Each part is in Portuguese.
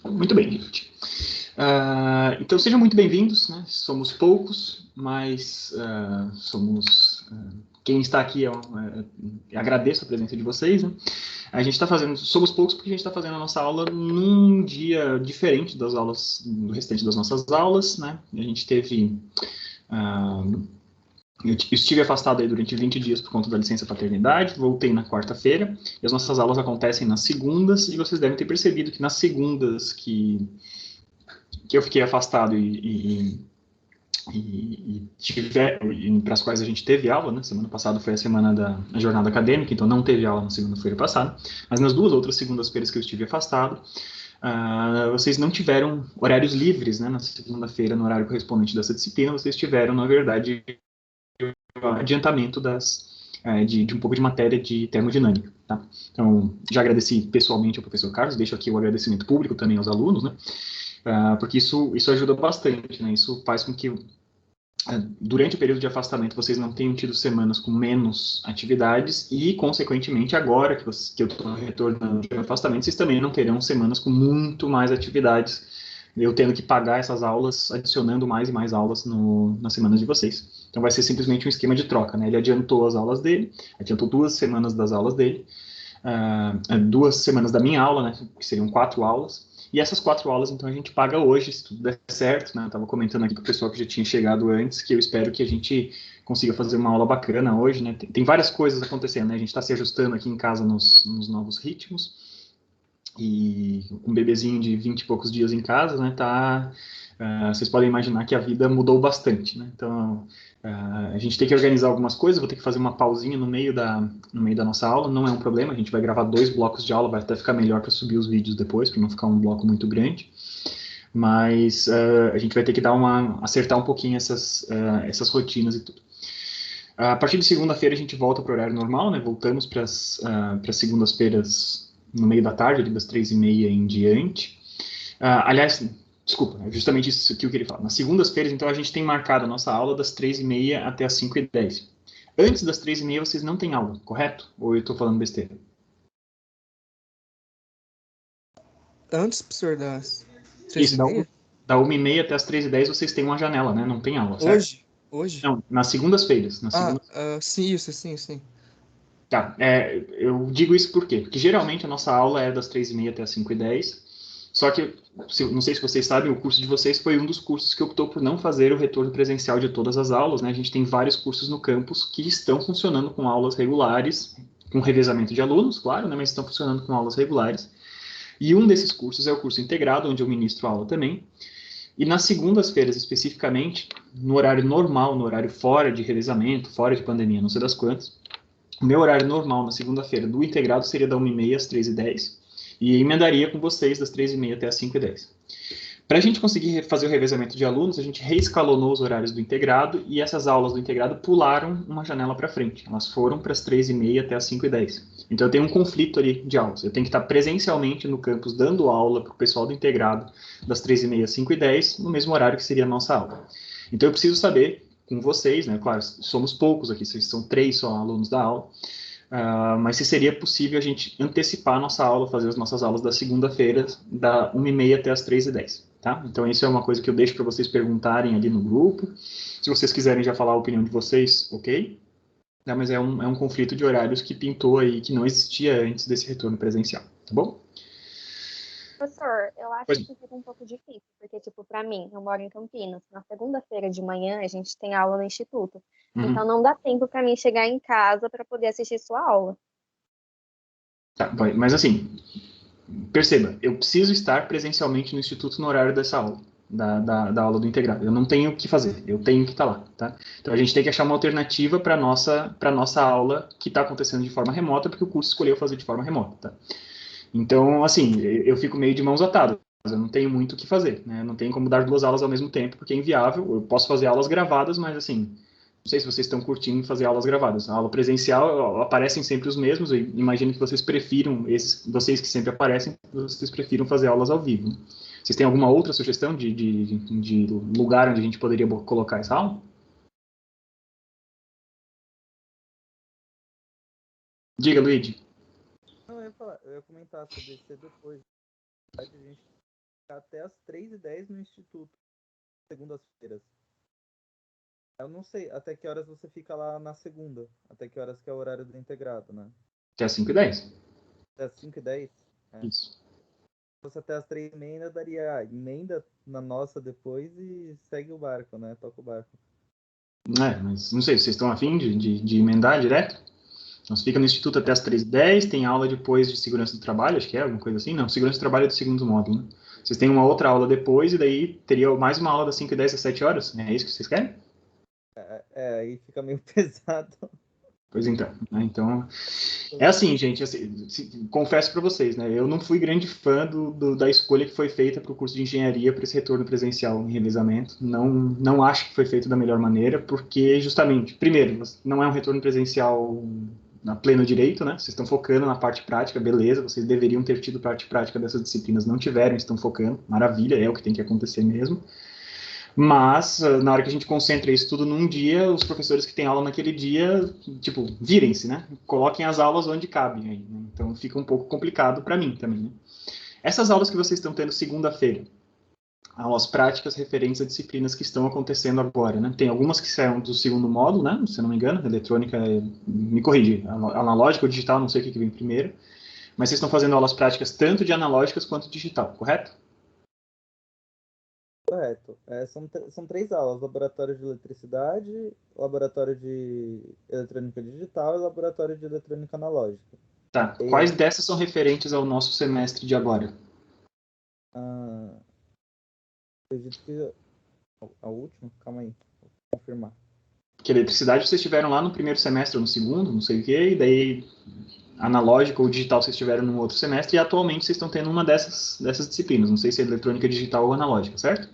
Muito bem, gente. Então sejam muito bem-vindos, né? Somos poucos, mas somos... quem está aqui, agradeço a presença de vocês, né? A gente está fazendo, somos poucos porque a gente está fazendo a nossa aula num dia diferente das aulas, do restante das nossas aulas, né? A gente teve... eu estive afastado aí durante 20 dias por conta da licença paternidade, voltei na quarta-feira, e as nossas aulas acontecem nas segundas, e vocês devem ter percebido que nas segundas que eu fiquei afastado para as quais a gente teve aula, né? Semana passada foi a semana da jornada acadêmica, então não teve aula na segunda-feira passada, mas nas duas outras segundas-feiras que eu estive afastado, vocês não tiveram horários livres, né? Na segunda-feira, no horário correspondente dessa disciplina, vocês tiveram, na verdade, adiantamento de um pouco de matéria de termodinâmica, tá? Então, já agradeci pessoalmente ao professor Carlos, deixo aqui o agradecimento público também aos alunos, né? Porque isso ajuda bastante, né? Isso faz com que durante o período de afastamento vocês não tenham tido semanas com menos atividades e, consequentemente, agora que eu estou retornando de afastamento, vocês também não terão semanas com muito mais atividades, eu tendo que pagar essas aulas, adicionando mais e mais aulas nas semanas de vocês. Então vai ser simplesmente um esquema de troca, né? Ele adiantou as aulas dele, adiantou 2 semanas das aulas dele, 2 semanas da minha aula, né? Que seriam 4 aulas. E essas 4 aulas, então, a gente paga hoje, se tudo der certo, né? Eu estava comentando aqui com o pessoal que já tinha chegado antes, que eu espero que a gente consiga fazer uma aula bacana hoje, né? Tem várias coisas acontecendo, né? A gente está se ajustando aqui em casa nos novos ritmos, e um bebezinho de 20 e poucos dias em casa, né? Vocês podem imaginar que a vida mudou bastante, né? Então, a gente tem que organizar algumas coisas, vou ter que fazer uma pausinha no meio da nossa aula, não é um problema, a gente vai gravar 2 blocos de aula, vai até ficar melhor para subir os vídeos depois, para não ficar um bloco muito grande, mas a gente vai ter que acertar um pouquinho essas rotinas e tudo. A partir de segunda-feira a gente volta para o horário normal, né? Voltamos para as segundas-feiras no meio da tarde, ali das 3h30 em diante. Aliás, desculpa, é justamente isso que eu queria falar. Nas segundas-feiras, então, a gente tem marcado a nossa aula das 3h30 até as 5h10. Antes das 3h30 vocês não têm aula, correto? Ou eu estou falando besteira? Antes, professor, das Isso, 3h30? da 1h30 até as 3h10 vocês têm uma janela, né? Não tem aula, certo? Hoje? Hoje? Não, nas segundas-feiras. Sim, isso, sim. Tá, eu digo isso por quê? Porque geralmente a nossa aula é das 3h30 até as 5h10, só que, não sei se vocês sabem, o curso de vocês foi um dos cursos que optou por não fazer o retorno presencial de todas as aulas, né? A gente tem vários cursos no campus que estão funcionando com aulas regulares, com revezamento de alunos, claro, né? Mas estão funcionando com aulas regulares. E um desses cursos é o curso integrado, onde eu ministro aula também. E nas segundas-feiras, especificamente, no horário normal, no horário fora de revezamento, fora de pandemia, não sei das quantas, o meu horário normal na segunda-feira do integrado seria da 1h30 às 3h10, e emendaria com vocês das 3h30 até as 5h10. Para a gente conseguir fazer o revezamento de alunos, a gente reescalonou os horários do integrado, e essas aulas do integrado pularam uma janela para frente. Elas foram para as 3h30 até as 5h10. Então eu tenho um conflito ali de aulas. Eu tenho que estar presencialmente no campus dando aula para o pessoal do integrado das 3h30 às 5h10, no mesmo horário que seria a nossa aula. Então eu preciso saber com vocês, né? Claro, somos poucos aqui, vocês são 3 só alunos da aula, mas se seria possível a gente antecipar a nossa aula, fazer as nossas aulas da segunda-feira, da 1h30 até as 3h10, tá? Então isso é uma coisa que eu deixo para vocês perguntarem ali no grupo. Se vocês quiserem já falar a opinião de vocês, ok? Tá, mas é um conflito de horários que pintou aí, que não existia antes desse retorno presencial, tá bom? Professor, eu acho Pois que fica um pouco difícil, porque, tipo, para mim, eu moro em Campinas. Na segunda-feira de manhã, a gente tem aula no instituto. Então, não dá tempo para mim chegar em casa para poder assistir sua aula. Tá, mas assim, perceba, eu preciso estar presencialmente no instituto no horário dessa aula, da aula do integrado. Eu não tenho o que fazer, eu tenho que estar lá, tá? Então a gente tem que achar uma alternativa para nossa aula que está acontecendo de forma remota, porque o curso escolheu fazer de forma remota, tá? Então, assim, eu fico meio de mãos atadas. Eu não tenho muito o que fazer, né? Não tenho como dar 2 aulas ao mesmo tempo, porque é inviável. Eu posso fazer aulas gravadas, mas assim, não sei se vocês estão curtindo fazer aulas gravadas. A aula presencial aparecem sempre os mesmos. Eu imagino que vocês prefiram, vocês que sempre aparecem, vocês prefiram fazer aulas ao vivo, né? Vocês têm alguma outra sugestão de lugar onde a gente poderia colocar essa aula? Diga, Luigi. Não, eu ia comentar sobre ser depois. A gente fica até as 3h10 no instituto, segundas-feiras. Eu não sei até que horas você fica lá na segunda. Até que horas que é o horário do integrado, né? Até as 5h10. Até as 5h10? Isso. Se fosse até as 3h30, ainda daria emenda na nossa depois e segue o barco, né? Toca o barco. Mas não sei, vocês estão afim de emendar direto? Então você fica no instituto até as 3h10, tem aula depois de segurança do trabalho, acho que é alguma coisa assim. Não, segurança do trabalho é do segundo módulo, né? Vocês têm uma outra aula depois e daí teria mais uma aula das 5h10 às 7 horas? É isso que vocês querem? Aí fica meio pesado. Pois então, né? Então, é assim, gente, assim, confesso para vocês, né? Eu não fui grande fã da escolha que foi feita para o curso de engenharia para esse retorno presencial em revezamento. Não acho que foi feito da melhor maneira, porque justamente, primeiro, não é um retorno presencial na pleno direito, né? Vocês estão focando na parte prática, beleza, vocês deveriam ter tido parte prática dessas disciplinas, não tiveram, estão focando, maravilha, é o que tem que acontecer mesmo. Mas, na hora que a gente concentra isso tudo num dia, os professores que têm aula naquele dia, tipo, virem-se, né? Coloquem as aulas onde cabem aí, né? Então fica um pouco complicado para mim também, né? Essas aulas que vocês estão tendo segunda-feira, aulas práticas referentes a disciplinas que estão acontecendo agora, né? Tem algumas que saem do segundo módulo, né? Se eu não me engano, eletrônica, me corrige, analógica ou digital, não sei o que vem primeiro, mas vocês estão fazendo aulas práticas tanto de analógicas quanto digital, correto? Correto. São 3 aulas: laboratório de eletricidade, laboratório de eletrônica digital e laboratório de eletrônica analógica. Tá. Quais dessas são referentes ao nosso semestre de agora? Acredito que a última, calma aí, vou confirmar. Porque eletricidade vocês tiveram lá no primeiro semestre ou no segundo, não sei o quê, e daí analógico ou digital vocês tiveram no outro semestre, e atualmente vocês estão tendo uma dessas disciplinas, não sei se é eletrônica digital ou analógica, certo?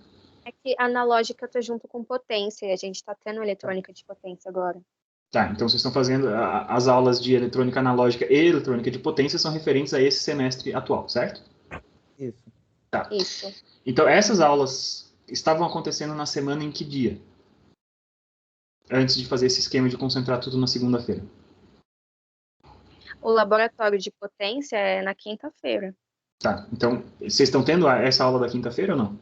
É que a analógica tá junto com potência, e a gente tá tendo eletrônica de potência agora. Tá, então vocês estão fazendo as aulas de eletrônica analógica e eletrônica de potência são referentes a esse semestre atual, certo? Isso. Tá. Isso. Então essas aulas estavam acontecendo na semana em que dia? Antes de fazer esse esquema de concentrar tudo na segunda-feira. O laboratório de potência é na quinta-feira. Tá, então vocês estão tendo essa aula da quinta-feira ou não?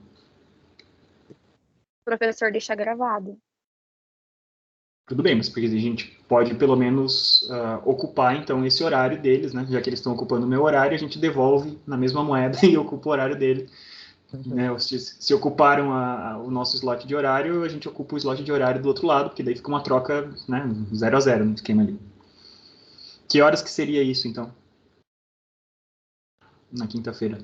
O professor deixa gravado. Tudo bem, mas porque a gente pode pelo menos ocupar então esse horário deles, né? Já que eles estão ocupando o meu horário, a gente devolve na mesma moeda e ocupa o horário dele. Né? Se ocuparam o nosso slot de horário, a gente ocupa o slot de horário do outro lado, porque daí fica uma troca, né, 0-0 no esquema ali. Que horas que seria isso, então? Na quinta-feira.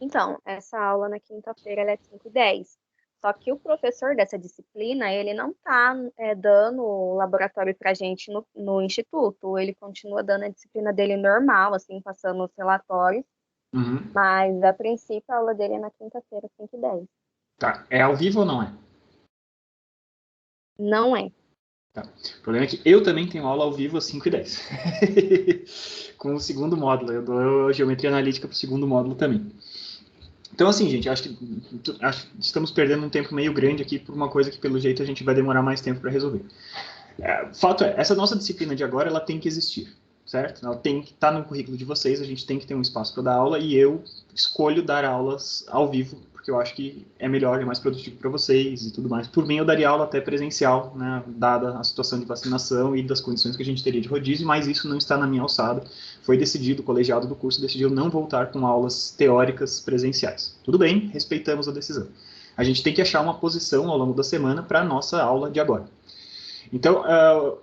Então, essa aula na quinta-feira ela é 5h10. Só que o professor dessa disciplina, ele não está dando o laboratório para a gente no instituto. Ele continua dando a disciplina dele normal, assim, passando os relatórios. Uhum. Mas, a princípio, a aula dele é na quinta-feira, 5h10. Tá. É ao vivo ou não é? Não é. Tá. O problema é que eu também tenho aula ao vivo às 5h10. Com o segundo módulo. Eu dou geometria analítica para o segundo módulo também. Então, assim, gente, acho que estamos perdendo um tempo meio grande aqui por uma coisa que, pelo jeito, a gente vai demorar mais tempo para resolver. Fato é, essa nossa disciplina de agora, ela tem que existir, certo? Ela tem que estar no currículo de vocês, a gente tem que ter um espaço para dar aula, e eu escolho dar aulas ao vivo, porque eu acho que é melhor, é mais produtivo para vocês e tudo mais. Por mim, eu daria aula até presencial, né, dada a situação de vacinação e das condições que a gente teria de rodízio, mas isso não está na minha alçada. Foi decidido, o colegiado do curso decidiu não voltar com aulas teóricas presenciais. Tudo bem, respeitamos a decisão. A gente tem que achar uma posição ao longo da semana para a nossa aula de agora. Então,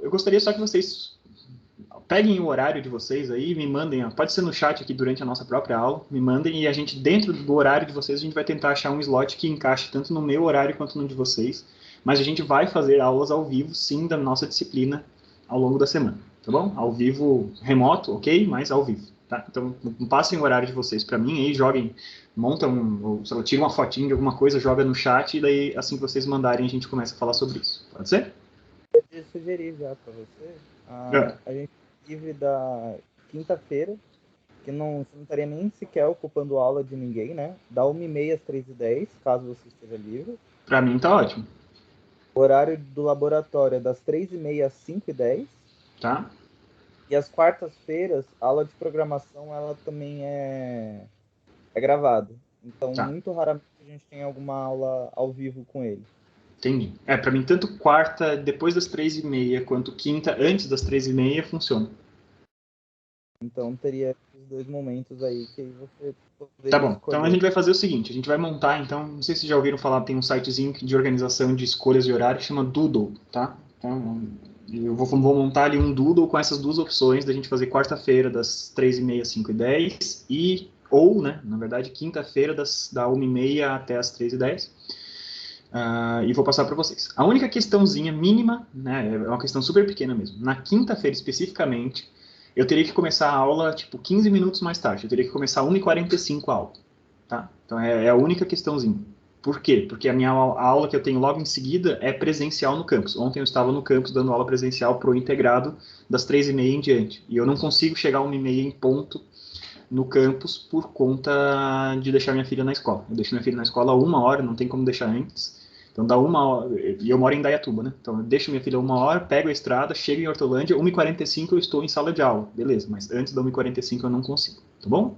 eu gostaria só que vocês peguem o horário de vocês aí, me mandem, pode ser no chat aqui durante a nossa própria aula, me mandem e a gente, dentro do horário de vocês, a gente vai tentar achar um slot que encaixe tanto no meu horário quanto no de vocês, mas a gente vai fazer aulas ao vivo, sim, da nossa disciplina ao longo da semana, tá bom? Ao vivo remoto, ok? Mas ao vivo, tá? Então, passem o horário de vocês para mim aí, joguem, montam, ou sei lá, tiram uma fotinha de alguma coisa, joga no chat e daí, assim que vocês mandarem, a gente começa a falar sobre isso. Pode ser? Eu sugeri já para você. A gente livre da quinta-feira, que você não estaria nem sequer ocupando aula de ninguém, né? Da 1h30 às 3h10, caso você esteja livre. Para mim tá ótimo. O horário do laboratório é das 3h30 às 5h10. Tá? E às quartas-feiras, a aula de programação, ela também é gravada. Então, Tá. muito raramente a gente tem alguma aula ao vivo com ele. Entendi. Para mim, tanto quarta, depois das 3h30, quanto quinta, antes das 3h30, funciona. Então, teria esses 2 momentos aí que aí você poderia Tá bom. escolher. Então, a gente vai fazer o seguinte. A gente vai montar, então, não sei se vocês já ouviram falar, tem um sitezinho de organização de escolhas de horário que chama Doodle, tá? Então, eu vou montar ali um Doodle com essas duas opções da gente fazer quarta-feira das 3h30 às 5h10 ou, né, na verdade, quinta-feira da 1h30 até as 3h10. E vou passar para vocês. A única questãozinha mínima, né, é uma questão super pequena mesmo. Na quinta-feira, especificamente, eu teria que começar a aula, tipo, 15 minutos mais tarde. Eu teria que começar 1h45 a aula. Tá? Então, é a única questãozinha. Por quê? Porque a aula que eu tenho logo em seguida é presencial no campus. Ontem eu estava no campus dando aula presencial pro integrado das 3h30 em diante. E eu não consigo chegar a 1h30 em ponto no campus por conta de deixar minha filha na escola. Eu deixo minha filha na escola 1h, não tem como deixar antes. Então dá 1h, e eu moro em Indaiatuba, né? Então eu deixo minha filha 1h, pego a estrada, chego em Hortolândia, 1h45 eu estou em sala de aula. Beleza, mas antes da 1h45 eu não consigo, tá bom?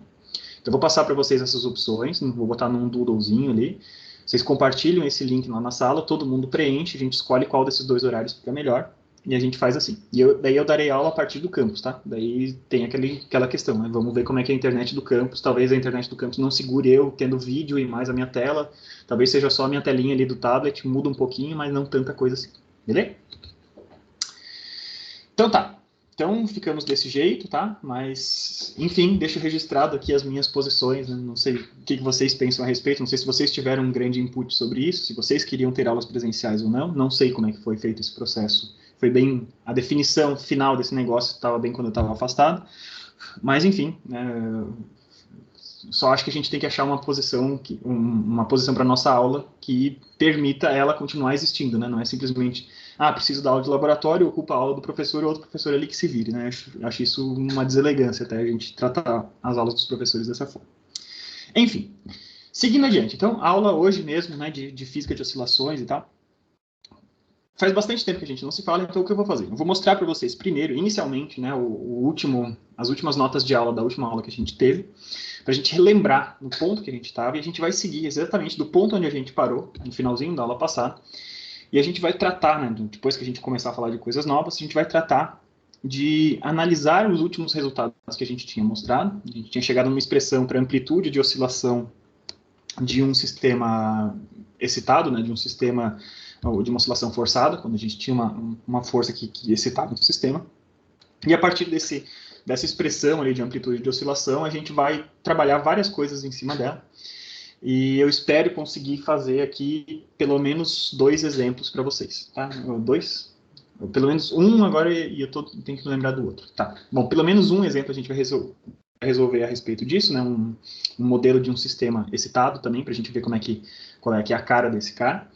Então eu vou passar para vocês essas opções, vou botar num doodlezinho ali. Vocês compartilham esse link lá na sala, todo mundo preenche, a gente escolhe qual desses 2 horários fica melhor. E a gente faz assim. Daí eu darei aula a partir do campus, tá? Daí tem aquela questão, né? Vamos ver como é que é a internet do campus. Talvez a internet do campus não segure eu tendo vídeo e mais a minha tela. Talvez seja só a minha telinha ali do tablet, muda um pouquinho, mas não tanta coisa assim. Beleza? Então tá. Então ficamos desse jeito, tá? Mas, enfim, deixo registrado aqui as minhas posições, né? Não sei o que vocês pensam a respeito, não sei se vocês tiveram um grande input sobre isso, se vocês queriam ter aulas presenciais ou não. Não sei como é que foi feito esse processo. Foi bem, a definição final desse negócio estava bem quando eu estava afastado, mas enfim, só acho que a gente tem que achar uma posição para nossa aula que permita ela continuar existindo, né? Não é simplesmente, preciso da aula de laboratório, ocupa a aula do professor e outro professor ali que se vire, né? Acho isso uma deselegância até a gente tratar as aulas dos professores dessa forma. Enfim, seguindo adiante. Então, aula hoje mesmo, né, de física de oscilações e tal. Faz bastante tempo que a gente não se fala, então o que eu vou fazer? Eu vou mostrar para vocês primeiro, inicialmente, né, as últimas notas de aula da última aula que a gente teve, para a gente relembrar no ponto que a gente estava, e a gente vai seguir exatamente do ponto onde a gente parou, no finalzinho da aula passada, e a gente vai tratar, né, depois que a gente começar a falar de coisas novas, a gente vai tratar de analisar os últimos resultados que a gente tinha mostrado. A gente tinha chegado numa expressão para amplitude de oscilação de um sistema excitado, né, de um sistema de uma oscilação forçada, quando a gente tinha uma força que excitava o sistema. E a partir dessa expressão ali de amplitude de oscilação, a gente vai trabalhar várias coisas em cima dela. E eu espero conseguir fazer aqui pelo menos 2 exemplos para vocês. Tá? 2? Pelo menos um agora e eu tenho que me lembrar do outro. Tá. Bom, pelo menos um exemplo a gente vai resolver a respeito disso, né? Um modelo de um sistema excitado também, para a gente ver qual é que é a cara desse cara.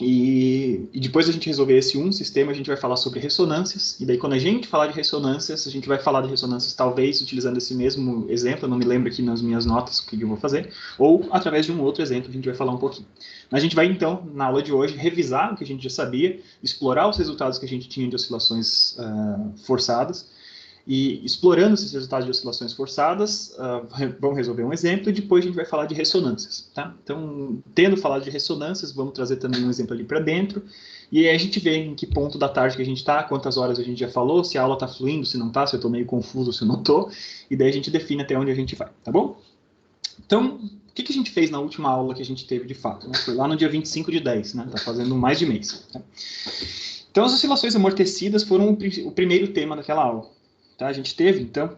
E depois da gente resolver esse sistema, a gente vai falar sobre ressonâncias, e daí quando a gente falar de ressonâncias, a gente vai falar de ressonâncias talvez utilizando esse mesmo exemplo, eu não me lembro aqui nas minhas notas o que eu vou fazer, ou através de um outro exemplo a gente vai falar um pouquinho. Mas a gente vai então, na aula de hoje, revisar o que a gente já sabia, explorar os resultados que a gente tinha de oscilações forçadas, e explorando esses resultados de oscilações forçadas, vamos resolver um exemplo e depois a gente vai falar de ressonâncias. Tá? Então, tendo falado de ressonâncias, vamos trazer também um exemplo ali para dentro, e aí a gente vê em que ponto da tarde que a gente está, quantas horas a gente já falou, se a aula está fluindo, se não está, se eu estou meio confuso, se eu não estou, e daí a gente define até onde a gente vai, tá bom? Então, o que a gente fez na última aula que a gente teve de fato? Né? Foi lá no dia 25/10, né? Está fazendo mais de mês. Tá? Então, as oscilações amortecidas foram o primeiro tema daquela aula. Tá? A gente teve, então,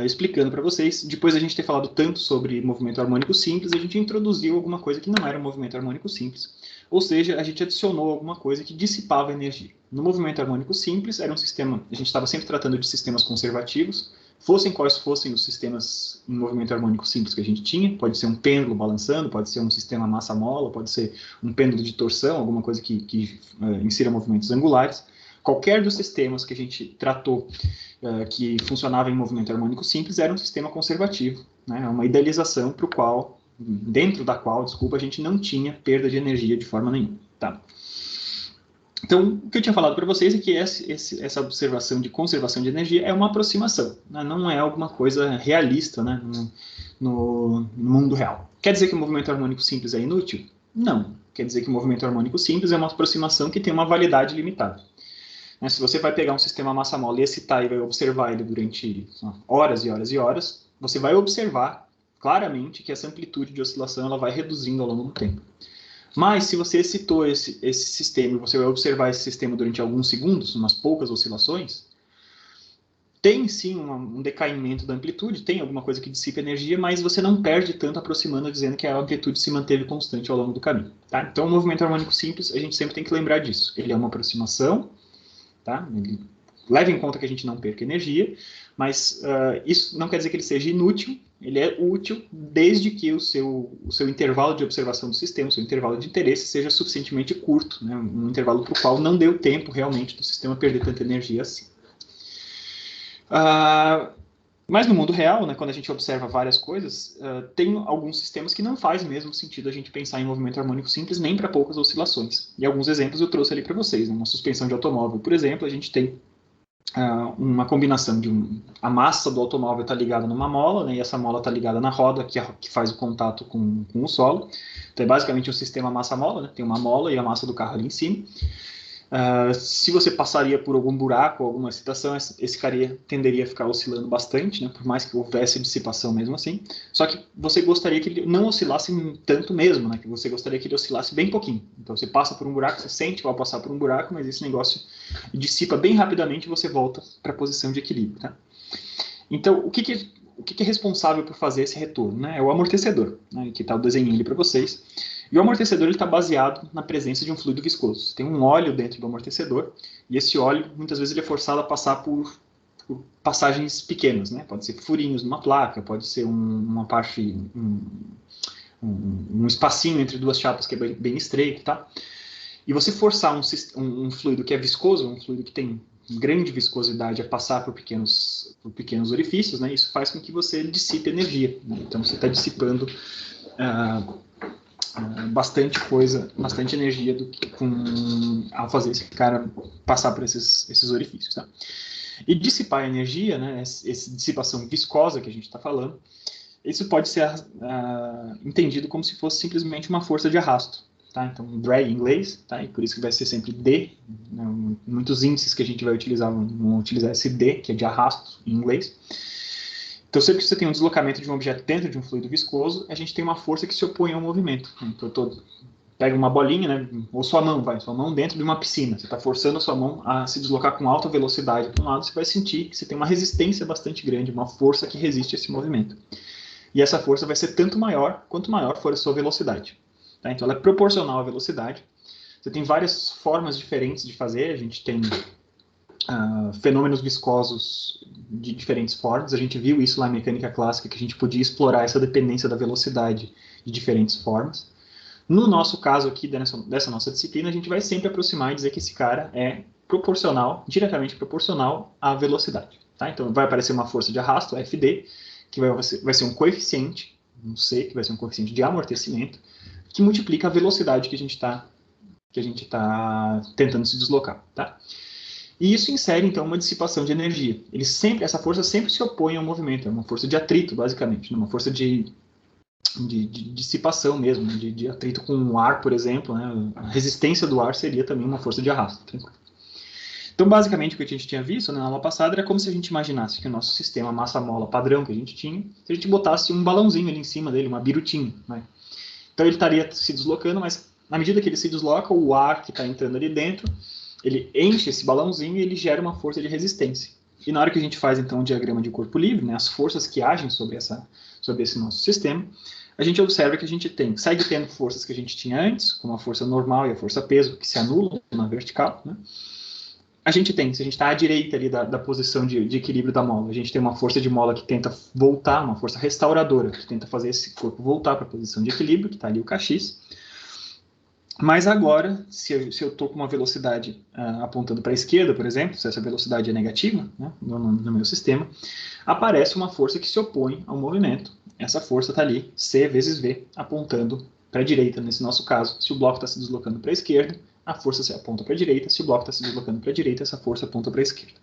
explicando para vocês, depois da gente ter falado tanto sobre movimento harmônico simples, a gente introduziu alguma coisa que não era um movimento harmônico simples. Ou seja, a gente adicionou alguma coisa que dissipava energia. No movimento harmônico simples, era um sistema, a gente estava sempre tratando de sistemas conservativos, fossem quais fossem os sistemas em movimento harmônico simples que a gente tinha, pode ser um pêndulo balançando, pode ser um sistema massa-mola, pode ser um pêndulo de torção, alguma coisa que insira movimentos angulares. Qualquer dos sistemas que a gente tratou que funcionava em movimento harmônico simples era um sistema conservativo, né? Uma idealização dentro da qual, a gente não tinha perda de energia de forma nenhuma. Tá? Então, o que eu tinha falado para vocês é que essa observação de conservação de energia é uma aproximação, né? Não é alguma coisa realista, né? No mundo real. Quer dizer que o movimento harmônico simples é inútil? Não. Quer dizer que o movimento harmônico simples é uma aproximação que tem uma validade limitada. Se você vai pegar um sistema massa-mola e excitar e vai observar ele durante horas e horas e horas, você vai observar claramente que essa amplitude de oscilação ela vai reduzindo ao longo do tempo. Mas se você excitou esse sistema e você vai observar esse sistema durante alguns segundos, umas poucas oscilações, tem sim um decaimento da amplitude, tem alguma coisa que dissipa energia, mas você não perde tanto aproximando dizendo que a amplitude se manteve constante ao longo do caminho. Tá? Então o movimento harmônico simples, a gente sempre tem que lembrar disso. Ele é uma aproximação, tá? Leve em conta que a gente não perca energia, mas isso não quer dizer que ele seja inútil, ele é útil desde que o seu intervalo de observação do sistema, o seu intervalo de interesse seja suficientemente curto, né? Um intervalo para o qual não deu tempo realmente do sistema perder tanta energia assim. Mas no mundo real, né, quando a gente observa várias coisas, tem alguns sistemas que não faz mesmo sentido a gente pensar em movimento harmônico simples nem para poucas oscilações. E alguns exemplos eu trouxe ali para vocês. Né? Uma suspensão de automóvel, por exemplo, a gente tem uma combinação de a massa do automóvel está ligada numa mola, né, e essa mola está ligada na roda que faz o contato com o solo. Então é basicamente um sistema massa-mola, né, tem uma mola e a massa do carro ali em cima. Se você passaria por algum buraco, alguma excitação, esse cara tenderia a ficar oscilando bastante, né, por mais que houvesse dissipação mesmo assim. Só que você gostaria que ele não oscilasse tanto mesmo, né, que você gostaria que ele oscilasse bem pouquinho. Então você passa por um buraco, você sente que vai passar por um buraco, mas esse negócio dissipa bem rapidamente e você volta para a posição de equilíbrio. Tá? Então, o que é responsável por fazer esse retorno? Né? É o amortecedor, né, que está o desenho ali para vocês. E o amortecedor está baseado na presença de um fluido viscoso. Tem um óleo dentro do amortecedor, e esse óleo, muitas vezes, ele é forçado a passar por passagens pequenas. Né? Pode ser furinhos numa placa, pode ser uma parte, um espacinho entre duas chapas que é bem estreito. Tá? E você forçar um fluido que é viscoso, um fluido que tem grande viscosidade a passar por pequenos orifícios, né? Isso faz com que você dissipe energia. Né? Então, você está dissipando bastante energia ao fazer esse cara passar por esses orifícios. Tá? E dissipar energia, né, essa dissipação viscosa que a gente está falando, isso pode ser entendido como se fosse simplesmente uma força de arrasto. Tá? Então, drag em inglês, tá? E por isso que vai ser sempre D. Né? Muitos índices que a gente vai utilizar vão utilizar esse D, que é de arrasto em inglês. Então, sempre que você tem um deslocamento de um objeto dentro de um fluido viscoso, a gente tem uma força que se opõe ao movimento. Então, pega uma bolinha, né, ou sua mão dentro de uma piscina. Você está forçando a sua mão a se deslocar com alta velocidade para um lado, você vai sentir que você tem uma resistência bastante grande, uma força que resiste a esse movimento. E essa força vai ser tanto maior quanto maior for a sua velocidade. Tá? Então, ela é proporcional à velocidade. Você tem várias formas diferentes de fazer. A gente tem fenômenos viscosos de diferentes formas. A gente viu isso lá em mecânica clássica, que a gente podia explorar essa dependência da velocidade de diferentes formas. No nosso caso aqui, dessa nossa disciplina, a gente vai sempre aproximar e dizer que esse cara é diretamente proporcional à velocidade. Tá? Então, vai aparecer uma força de arrasto, FD, que vai ser um coeficiente, um C, que vai ser um coeficiente de amortecimento, que multiplica a velocidade que a gente está tentando se deslocar. Tá? E isso insere, então, uma dissipação de energia. Essa força sempre se opõe ao movimento, é uma força de atrito, basicamente, uma força de dissipação mesmo, de atrito com o ar, por exemplo. Né? A resistência do ar seria também uma força de arrasto. Então, basicamente, o que a gente tinha visto, né, na aula passada era como se a gente imaginasse que o nosso sistema massa-mola padrão que a gente tinha, se a gente botasse um balãozinho ali em cima dele, uma birutinha, né? Então ele estaria se deslocando, mas na medida que ele se desloca, o ar que está entrando ali dentro, ele enche esse balãozinho e ele gera uma força de resistência. E na hora que a gente faz, então, o diagrama de corpo livre, né, as forças que agem sobre esse nosso sistema, a gente observa que a gente segue tendo forças que a gente tinha antes, como a força normal e a força peso, que se anulam na vertical. Né? A gente tem, se a gente está à direita ali da posição de equilíbrio da mola, a gente tem uma força de mola que tenta voltar, uma força restauradora, que tenta fazer esse corpo voltar para a posição de equilíbrio, que está ali o Kx. Mas agora, se eu estou com uma velocidade apontando para a esquerda, por exemplo, se essa velocidade é negativa, né, no meu sistema, aparece uma força que se opõe ao movimento. Essa força está ali, C vezes V, apontando para a direita, nesse nosso caso, se o bloco está se deslocando para a esquerda, a força se aponta para a direita, se o bloco está se deslocando para a direita, essa força aponta para a esquerda.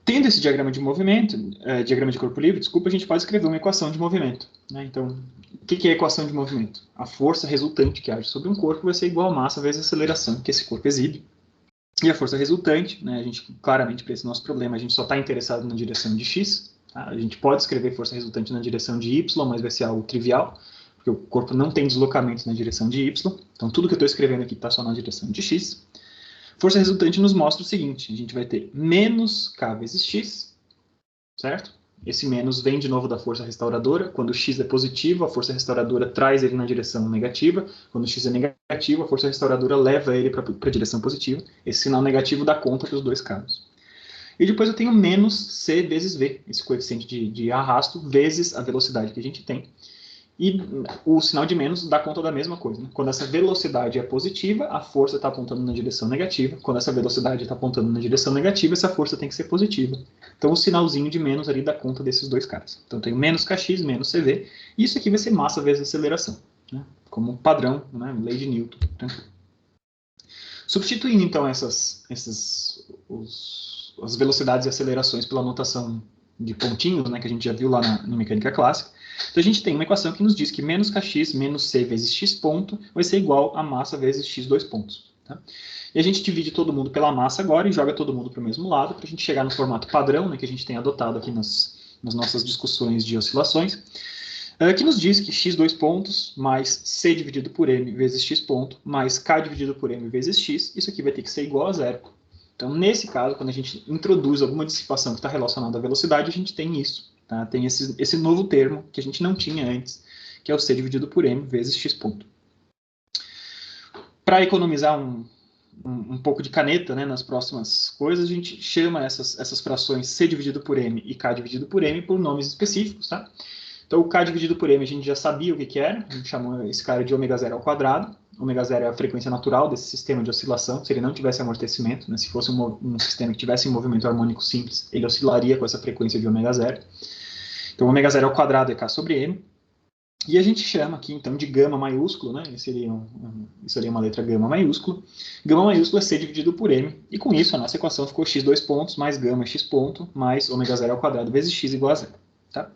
Tendo esse diagrama de movimento, diagrama de corpo livre, desculpa, a gente pode escrever uma equação de movimento, né? Então, o que é a equação de movimento? A força resultante que age sobre um corpo vai ser igual a massa vezes a aceleração que esse corpo exibe. E a força resultante, né, a gente, claramente, para esse nosso problema, a gente só está interessado na direção de x. Tá? A gente pode escrever força resultante na direção de y, mas vai ser algo trivial, porque o corpo não tem deslocamento na direção de y. Então, tudo que eu estou escrevendo aqui está só na direção de x. Força resultante nos mostra o seguinte, a gente vai ter menos k vezes x, certo? Esse menos vem de novo da força restauradora. Quando o x é positivo, a força restauradora traz ele na direção negativa. Quando o x é negativo, a força restauradora leva ele para a direção positiva. Esse sinal negativo dá conta dos dois casos. E depois eu tenho menos c vezes v, esse coeficiente de arrasto, vezes a velocidade que a gente tem. E o sinal de menos dá conta da mesma coisa, né? Quando essa velocidade é positiva, a força está apontando na direção negativa. Quando essa velocidade está apontando na direção negativa, essa força tem que ser positiva. Então o sinalzinho de menos ali dá conta desses dois caras. Então eu tenho menos kx, menos cv. E isso aqui vai ser massa vezes aceleração, né? Como padrão, né? Lei de Newton. Tranquilo. Substituindo então as velocidades e acelerações pela notação de pontinhos, né, que a gente já viu lá na mecânica clássica. Então a gente tem uma equação que nos diz que menos kx menos c vezes x ponto vai ser igual a massa vezes x dois pontos. Tá? E a gente divide todo mundo pela massa agora e joga todo mundo para o mesmo lado, para a gente chegar no formato padrão, né, que a gente tem adotado aqui nas nossas discussões de oscilações, que nos diz que x dois pontos mais c dividido por m vezes x ponto mais k dividido por m vezes x, isso aqui vai ter que ser igual a zero. Então, nesse caso, quando a gente introduz alguma dissipação que está relacionada à velocidade, a gente tem isso. Tá? Tem esse novo termo que a gente não tinha antes, que é o c dividido por m vezes x ponto. Para economizar um pouco de caneta, né, nas próximas coisas, a gente chama essas frações c dividido por m e k dividido por m por nomes específicos. Tá? Então, o k dividido por m a gente já sabia o que era, a gente chamou esse cara de ômega zero ao quadrado. Ômega zero é a frequência natural desse sistema de oscilação. Se ele não tivesse amortecimento, né, se fosse um sistema que tivesse um movimento harmônico simples, ele oscilaria com essa frequência de ômega zero. Então, ômega zero ao quadrado é k sobre m. E a gente chama aqui, então, de gama maiúsculo, né? Isso seria uma letra gama maiúsculo. Gama maiúsculo é c dividido por m. E com isso, a nossa equação ficou x dois pontos mais gama x ponto mais ômega zero ao quadrado vezes x igual a zero. Tá?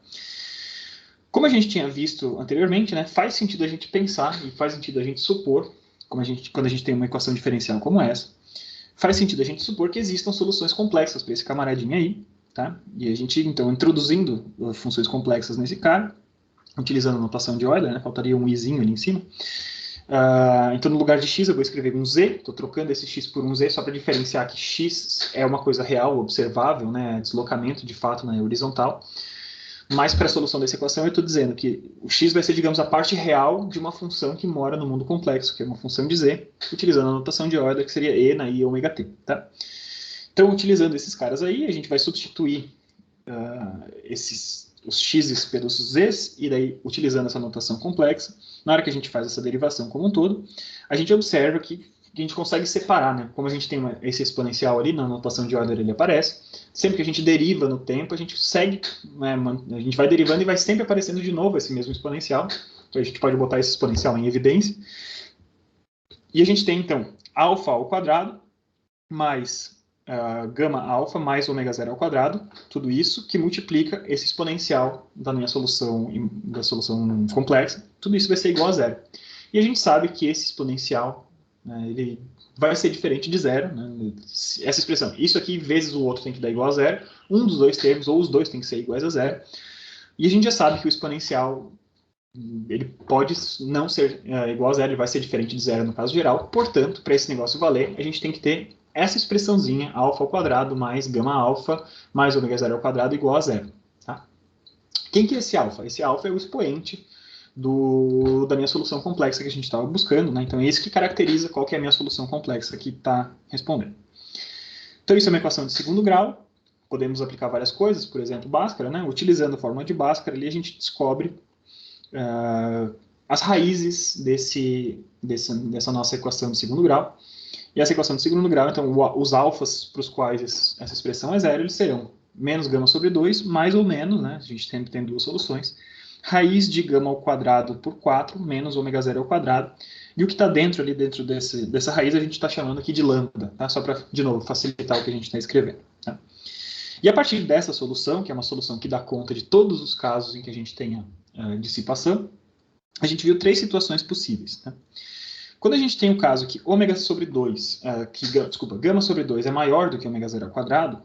Como a gente tinha visto anteriormente, né, faz sentido a gente pensar e faz sentido a gente supor, quando a gente tem uma equação diferencial como essa, faz sentido a gente supor que existam soluções complexas para esse camaradinho aí, tá? E a gente, então, introduzindo funções complexas nesse cara, utilizando a notação de Euler, né, faltaria um izinho ali em cima. Então, no lugar de x, eu vou escrever um z, estou trocando esse x por um z só para diferenciar que x é uma coisa real, observável, né, deslocamento de fato na horizontal. Mas para a solução dessa equação eu estou dizendo que o x vai ser, digamos, a parte real de uma função que mora no mundo complexo, que é uma função de z, utilizando a notação de Euler, que seria e na i ômega t. Tá? Então, utilizando esses caras aí, a gente vai substituir os x's pelos z's, e daí, utilizando essa notação complexa, na hora que a gente faz essa derivação como um todo, a gente observa que a gente consegue separar, né? Como a gente tem esse exponencial ali, na notação de Euler ele aparece, sempre que a gente deriva no tempo, a gente segue, né, a gente vai derivando e vai sempre aparecendo de novo esse mesmo exponencial. Então a gente pode botar esse exponencial em evidência. E a gente tem, então, alfa ao quadrado mais gama alfa mais ômega zero ao quadrado, tudo isso que multiplica esse exponencial da minha solução complexa. Tudo isso vai ser igual a zero. E a gente sabe que esse exponencial, né, ele vai ser diferente de zero, né? Essa expressão, isso aqui vezes o outro tem que dar igual a zero, um dos dois termos, ou os dois tem que ser iguais a zero, e a gente já sabe que o exponencial, ele pode não ser igual a zero, ele vai ser diferente de zero no caso geral, portanto, para esse negócio valer, a gente tem que ter essa expressãozinha, alfa ao quadrado mais gama alfa mais ômega zero ao quadrado igual a zero. Tá? Quem que é esse alfa? Esse alfa é o expoente da minha solução complexa que a gente estava buscando, né? Então é isso que caracteriza qual que é a minha solução complexa que está respondendo. Então isso é uma equação de segundo grau, podemos aplicar várias coisas, por exemplo, Bhaskara, né? Utilizando a fórmula de Bhaskara, ali a gente descobre as raízes dessa nossa equação de segundo grau. E essa equação de segundo grau, então os alfas para os quais essa expressão é zero, eles serão menos gama sobre 2, mais ou menos, né? A gente sempre tem duas soluções, raiz de gama ao quadrado por 4 menos ômega zero ao quadrado. E o que está dentro ali, dentro dessa raiz, a gente está chamando aqui de lambda, tá? Só para, de novo, facilitar o que a gente está escrevendo. Tá? E a partir dessa solução, que é uma solução que dá conta de todos os casos em que a gente tenha dissipação, a gente viu 3 situações possíveis. Tá? Quando a gente tem o caso que ômega sobre 2, gama sobre 2 é maior do que ômega zero ao quadrado,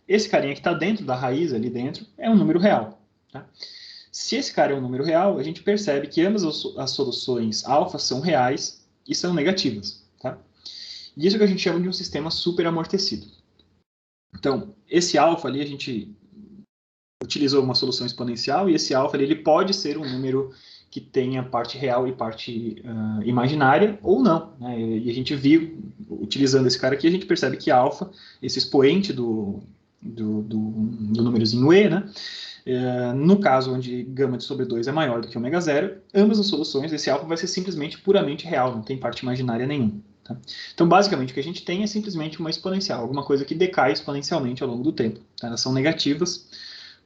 esse carinha que está dentro da raiz, ali dentro, é um número real. Tá? Se esse cara é um número real, a gente percebe que ambas as soluções alfa são reais e são negativas. Tá? E isso é o que a gente chama de um sistema super amortecido. Então, esse alfa ali, a gente utilizou uma solução exponencial, e esse alfa ali, ele pode ser um número que tenha parte real e parte imaginária, ou não. Né? E a gente viu, utilizando esse cara aqui, a gente percebe que alfa, esse expoente do númerozinho E, né? No caso onde gama de sobre 2 é maior do que ômega zero, ambas as soluções, esse alfa vai ser simplesmente puramente real, não tem parte imaginária nenhuma. Tá? Então, basicamente, o que a gente tem é simplesmente uma exponencial, alguma coisa que decai exponencialmente ao longo do tempo. Tá? Elas são negativas,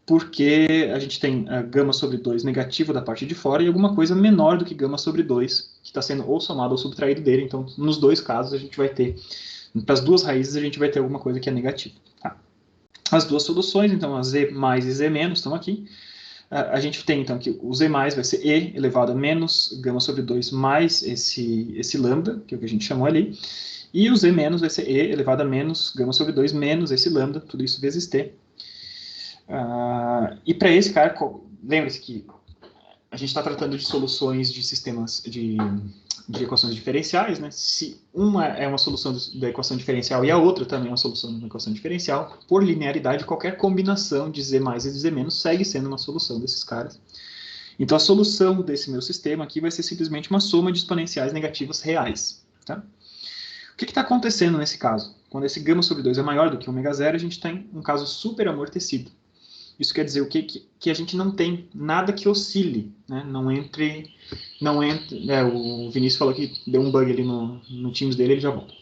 porque a gente tem a gama sobre 2 negativo da parte de fora e alguma coisa menor do que gama sobre 2, que está sendo ou somado ou subtraído dele. Então, nos dois casos, a gente vai ter, para as duas raízes, a gente vai ter alguma coisa que é negativa. Tá? As duas soluções, então, a z mais e z menos, estão aqui. A gente tem, então, que o z mais vai ser e elevado a menos gama sobre 2 mais esse lambda, que é o que a gente chamou ali. E o z menos vai ser e elevado a menos gama sobre 2 menos esse lambda, tudo isso vezes t. E para esse cara, lembre-se que a gente está tratando de soluções de sistemas de equações diferenciais, né? Se uma é uma solução da equação diferencial e a outra também é uma solução de uma equação diferencial, por linearidade, qualquer combinação de z mais e de z menos segue sendo uma solução desses caras. Então, a solução desse meu sistema aqui vai ser simplesmente uma soma de exponenciais negativas reais. Tá? O que está acontecendo nesse caso? Quando esse gama sobre 2 é maior do que ômega zero, a gente tem um caso super amortecido. Isso quer dizer o quê? Que a gente não tem nada que oscile, né? Não entre, o Vinícius falou que deu um bug ali no Teams dele, ele já volta.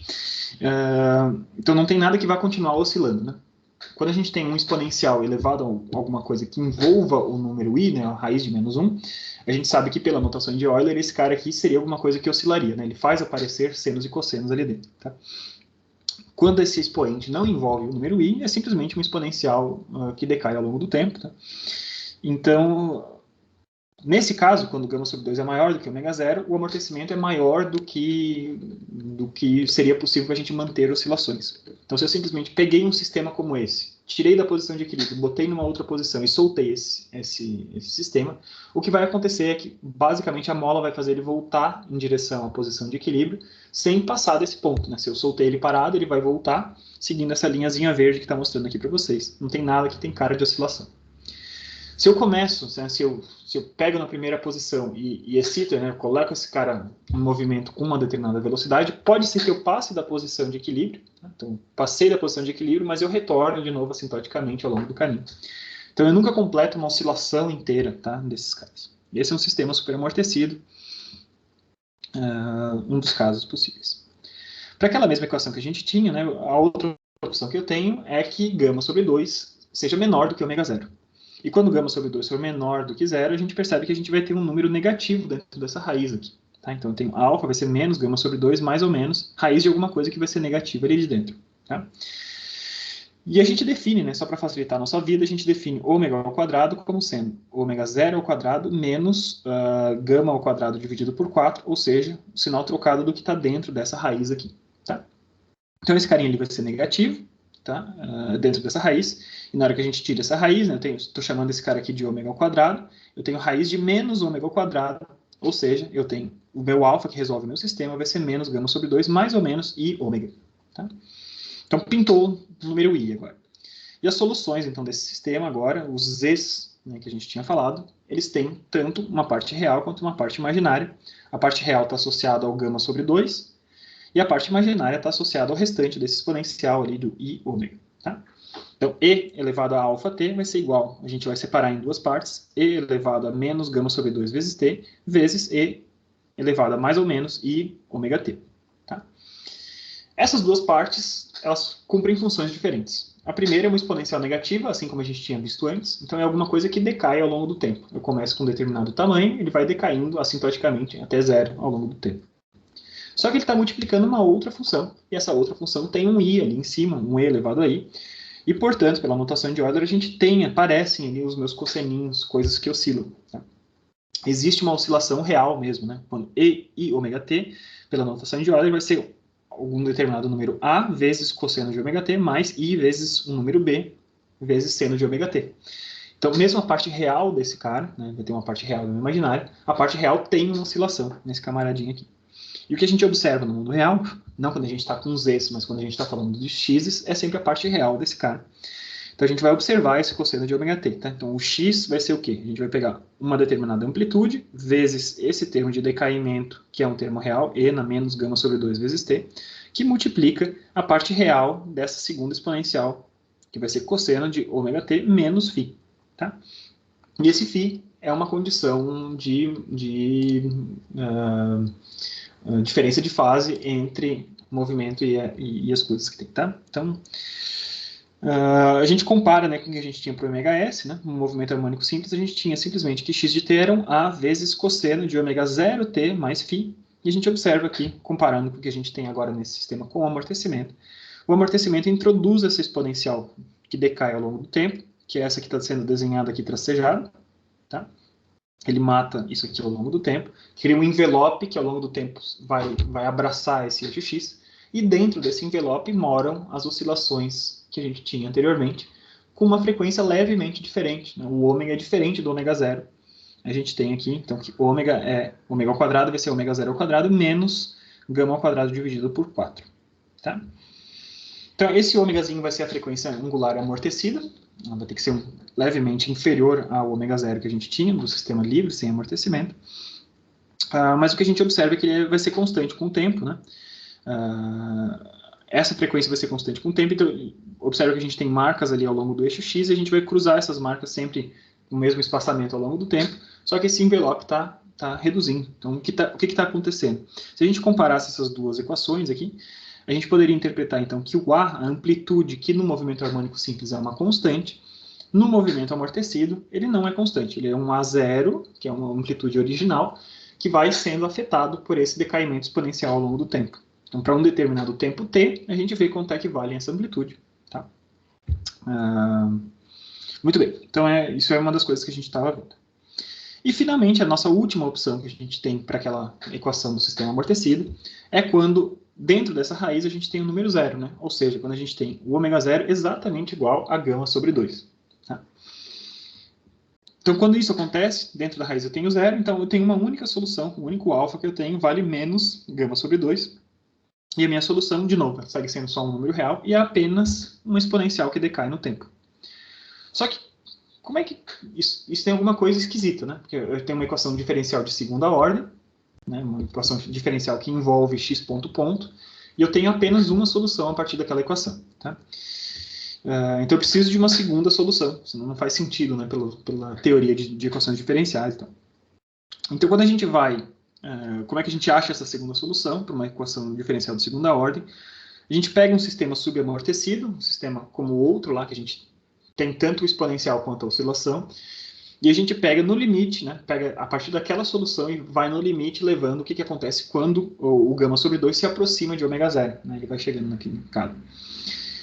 Então não tem nada que vá continuar oscilando, né? Quando a gente tem um exponencial elevado a alguma coisa que envolva o número i, né, a raiz de menos 1, a gente sabe que pela notação de Euler, esse cara aqui seria alguma coisa que oscilaria, né? Ele faz aparecer senos e cossenos ali dentro, tá? Quando esse expoente não envolve o número i, é simplesmente um exponencial que decai ao longo do tempo. Tá? Então, nesse caso, quando gama sobre 2 é maior do que ômega zero, o amortecimento é maior do que seria possível para a gente manter oscilações. Então, se eu simplesmente peguei um sistema como esse, tirei da posição de equilíbrio, botei numa outra posição e soltei esse sistema, o que vai acontecer é que, basicamente, a mola vai fazer ele voltar em direção à posição de equilíbrio, sem passar desse ponto. Né? Se eu soltei ele parado, ele vai voltar, seguindo essa linhazinha verde que está mostrando aqui para vocês. Não tem nada que tem cara de oscilação. Se eu começo, né, se eu pego na primeira posição e excito, né, coloco esse cara em movimento com uma determinada velocidade, pode ser que eu passe da posição de equilíbrio. Né? Então, passei da posição de equilíbrio, mas eu retorno de novo assintoticamente ao longo do caminho. Então, eu nunca completo uma oscilação inteira, tá, desses caras. Esse é um sistema super amortecido, um dos casos possíveis. Para aquela mesma equação que a gente tinha, né, a outra opção que eu tenho é que gama sobre 2 seja menor do que ômega zero. E quando gama sobre 2 for menor do que zero, a gente percebe que a gente vai ter um número negativo dentro dessa raiz aqui. Tá? Então, eu tenho alfa vai ser menos gama sobre 2, mais ou menos, raiz de alguma coisa que vai ser negativa ali de dentro. Tá? E a gente define, né, só para facilitar a nossa vida, a gente define ômega ao quadrado como sendo ômega zero ao quadrado menos gama ao quadrado dividido por 4, ou seja, o sinal trocado do que está dentro dessa raiz aqui. Tá? Então, esse carinha ali vai ser negativo, tá? Dentro dessa raiz, e na hora que a gente tira essa raiz, né, estou chamando esse cara aqui de ômega ao quadrado, eu tenho raiz de menos ômega ao quadrado, ou seja, eu tenho o meu alfa que resolve o meu sistema, vai ser menos gama sobre 2, mais ou menos, i ômega. Tá? Então, pintou o número i agora. E as soluções, então, desse sistema agora, os z's, né, que a gente tinha falado, eles têm tanto uma parte real quanto uma parte imaginária. A parte real está associada ao gama sobre 2, e a parte imaginária está associada ao restante desse exponencial ali do i ômega. Tá? Então, e elevado a alfa t vai ser igual, a gente vai separar em duas partes, e elevado a menos gama sobre 2 vezes t, vezes e elevado a mais ou menos i ômega t. Tá? Essas duas partes, elas cumprem funções diferentes. A primeira é uma exponencial negativa, assim como a gente tinha visto antes. Então, é alguma coisa que decai ao longo do tempo. Eu começo com um determinado tamanho, ele vai decaindo assintoticamente até zero ao longo do tempo. Só que ele está multiplicando uma outra função, e essa outra função tem um i ali em cima, um e elevado a i, e, portanto, pela notação de Euler, a gente aparecem ali os meus cosseninhos, coisas que oscilam. Tá? Existe uma oscilação real mesmo, né? Quando i ômega t, pela notação de Euler, vai ser algum determinado número a vezes cosseno de ômega t mais i vezes um número b vezes seno de ômega t. Então, mesmo a parte real desse cara, né, vai ter uma parte real e uma imaginária, a parte real tem uma oscilação nesse camaradinho aqui. E o que a gente observa no mundo real, não quando a gente está com z's, mas quando a gente está falando de x's, é sempre a parte real desse cara. Então a gente vai observar esse cosseno de ômega t. Tá? Então o x vai ser o quê? A gente vai pegar uma determinada amplitude, vezes esse termo de decaimento, que é um termo real, e na menos gama sobre 2 vezes t, que multiplica a parte real dessa segunda exponencial, que vai ser cosseno de ômega t menos φ. Tá? E esse φ é uma condição de diferença de fase entre movimento e as coisas que tem, tá? Então, a gente compara, né, com o que a gente tinha para o ômega-s, né? No movimento harmônico simples, a gente tinha simplesmente que x de t era um a vezes cosseno de ômega 0t mais φ, e a gente observa aqui, comparando com o que a gente tem agora nesse sistema com o amortecimento. O amortecimento introduz essa exponencial que decai ao longo do tempo, que é essa que está sendo desenhada aqui tracejada, tá? Ele mata isso aqui ao longo do tempo, cria um envelope que ao longo do tempo vai abraçar esse eixo x, e dentro desse envelope moram as oscilações que a gente tinha anteriormente, com uma frequência levemente diferente. Né? O ômega é diferente do ômega zero. A gente tem aqui, então, que ômega ao quadrado vai ser ômega zero ao quadrado menos gama ao quadrado dividido por 4. Tá? Então, esse ômegazinho vai ser a frequência angular amortecida, ela vai ter que ser levemente inferior ao ômega zero que a gente tinha do sistema livre, sem amortecimento. Mas o que a gente observa é que ele vai ser constante com o tempo, né? Essa frequência vai ser constante com o tempo, então observa que a gente tem marcas ali ao longo do eixo x, e a gente vai cruzar essas marcas sempre no mesmo espaçamento ao longo do tempo, só que esse envelope está reduzindo. Então, o que está acontecendo? Se a gente comparasse essas duas equações aqui, a gente poderia interpretar, então, que o A, a amplitude, que no movimento harmônico simples é uma constante, no movimento amortecido, ele não é constante. Ele é um A0, que é uma amplitude original, que vai sendo afetado por esse decaimento exponencial ao longo do tempo. Então, para um determinado tempo t, a gente vê quanto é que vale essa amplitude. Tá? Muito bem. Então, isso é uma das coisas que a gente estava vendo. E, finalmente, a nossa última opção que a gente tem para aquela equação do sistema amortecido é quando, dentro dessa raiz, a gente tem o número zero, né? Ou seja, quando a gente tem o ômega zero exatamente igual a gama sobre 2. Tá? Então, quando isso acontece, dentro da raiz eu tenho zero, então eu tenho uma única solução, o único alfa que eu tenho vale menos gama sobre 2. E a minha solução, de novo, segue sendo só um número real e é apenas uma exponencial que decai no tempo. Só que, como é que... Isso tem alguma coisa esquisita, né? Porque eu tenho uma equação diferencial de segunda ordem, né? Uma equação diferencial que envolve x ponto, e eu tenho apenas uma solução a partir daquela equação. Tá? Então eu preciso de uma segunda solução, senão não faz sentido, né? Pela teoria de equações diferenciais. Então quando a gente vai... como é que a gente acha essa segunda solução para uma equação diferencial de segunda ordem? A gente pega um sistema subamortecido, um sistema como o outro lá, que a gente tem tanto o exponencial quanto a oscilação, e a gente pega no limite, né, pega a partir daquela solução e vai no limite levando o que acontece quando o gama sobre 2 se aproxima de ômega zero, né, ele vai chegando naquele caso.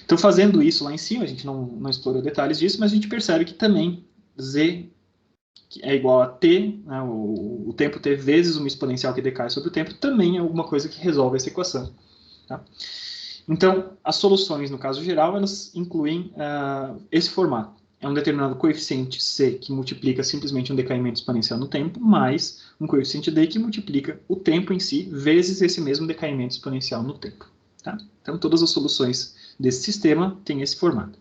Então, fazendo isso lá em cima, a gente não explorou detalhes disso, mas a gente percebe que também z é igual a t, né, o tempo t vezes uma exponencial que decai sobre o tempo, também é alguma coisa que resolve essa equação. Tá? Então, as soluções, no caso geral, elas incluem esse formato. É um determinado coeficiente c que multiplica simplesmente um decaimento exponencial no tempo, mais um coeficiente d que multiplica o tempo em si, vezes esse mesmo decaimento exponencial no tempo. Tá? Então, todas as soluções desse sistema têm esse formato.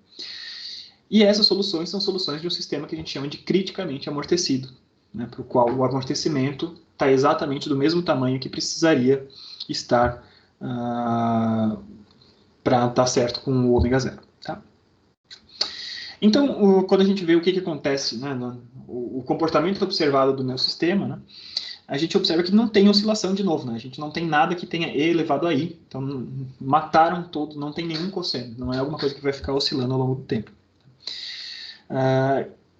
E essas soluções são soluções de um sistema que a gente chama de criticamente amortecido, né, para o qual o amortecimento está exatamente do mesmo tamanho que precisaria estar para dar certo com o ômega zero. Tá? Então, quando a gente vê o que acontece, né, o comportamento observado do meu sistema, né, a gente observa que não tem oscilação de novo, né? A gente não tem nada que tenha E elevado a I. Então, mataram todos, não tem nenhum cosseno. Não é alguma coisa que vai ficar oscilando ao longo do tempo.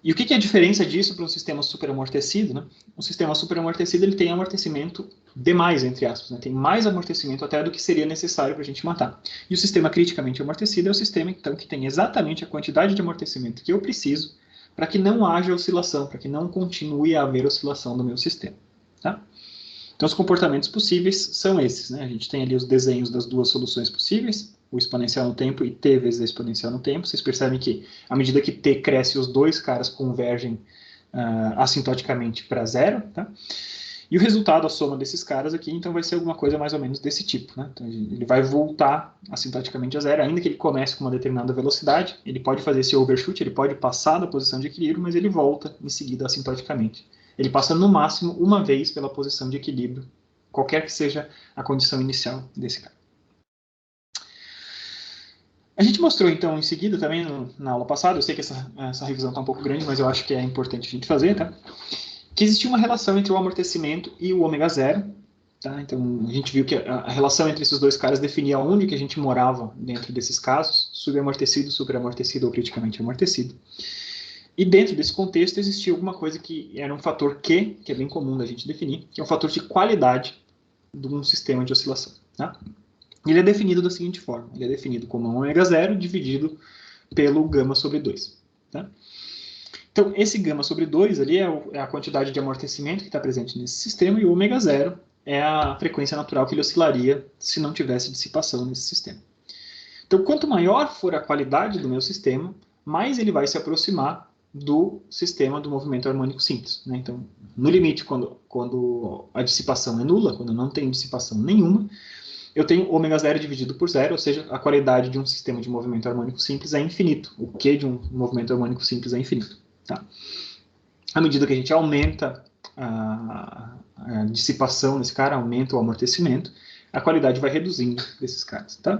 E o que é a diferença disso para um sistema superamortecido, né? Um sistema superamortecido, ele tem amortecimento demais, entre aspas, né? Tem mais amortecimento até do que seria necessário para a gente matar. E o sistema criticamente amortecido é o sistema, então, que tem exatamente a quantidade de amortecimento que eu preciso para que não haja oscilação, para que não continue a haver oscilação no meu sistema. Tá? Então, os comportamentos possíveis são esses, né? A gente tem ali os desenhos das duas soluções possíveis, o exponencial no tempo e t vezes a exponencial no tempo. Vocês percebem que, à medida que t cresce, os dois caras convergem assintoticamente para zero, tá? E o resultado, a soma desses caras aqui, então vai ser alguma coisa mais ou menos desse tipo, né? Então, ele vai voltar assintoticamente a zero, ainda que ele comece com uma determinada velocidade, ele pode fazer esse overshoot, ele pode passar da posição de equilíbrio, mas ele volta em seguida assintoticamente. Ele passa no máximo uma vez pela posição de equilíbrio, qualquer que seja a condição inicial desse cara. A gente mostrou, então, em seguida, também na aula passada, eu sei que essa revisão está um pouco grande, mas eu acho que é importante a gente fazer, tá? Que existia uma relação entre o amortecimento e o ômega zero, tá? Então, a gente viu que a relação entre esses dois caras definia onde que a gente morava dentro desses casos, subamortecido, superamortecido ou criticamente amortecido. E dentro desse contexto existia alguma coisa que era um fator Q, que é bem comum da gente definir, que é um fator de qualidade de um sistema de oscilação, tá? Ele é definido da seguinte forma, ele é definido como ômega zero dividido pelo gama sobre 2. Tá? Então, esse gama sobre 2 ali é a quantidade de amortecimento que está presente nesse sistema, e o ômega zero é a frequência natural que ele oscilaria se não tivesse dissipação nesse sistema. Então, quanto maior for a qualidade do meu sistema, mais ele vai se aproximar do sistema do movimento harmônico simples, né? Então, no limite, quando a dissipação é nula, quando não tem dissipação nenhuma, eu tenho ômega zero dividido por zero, ou seja, a qualidade de um sistema de movimento harmônico simples é infinito. O Q de um movimento harmônico simples é infinito. Tá? À medida que a gente aumenta a dissipação nesse cara, aumenta o amortecimento, a qualidade vai reduzindo desses caras. Tá?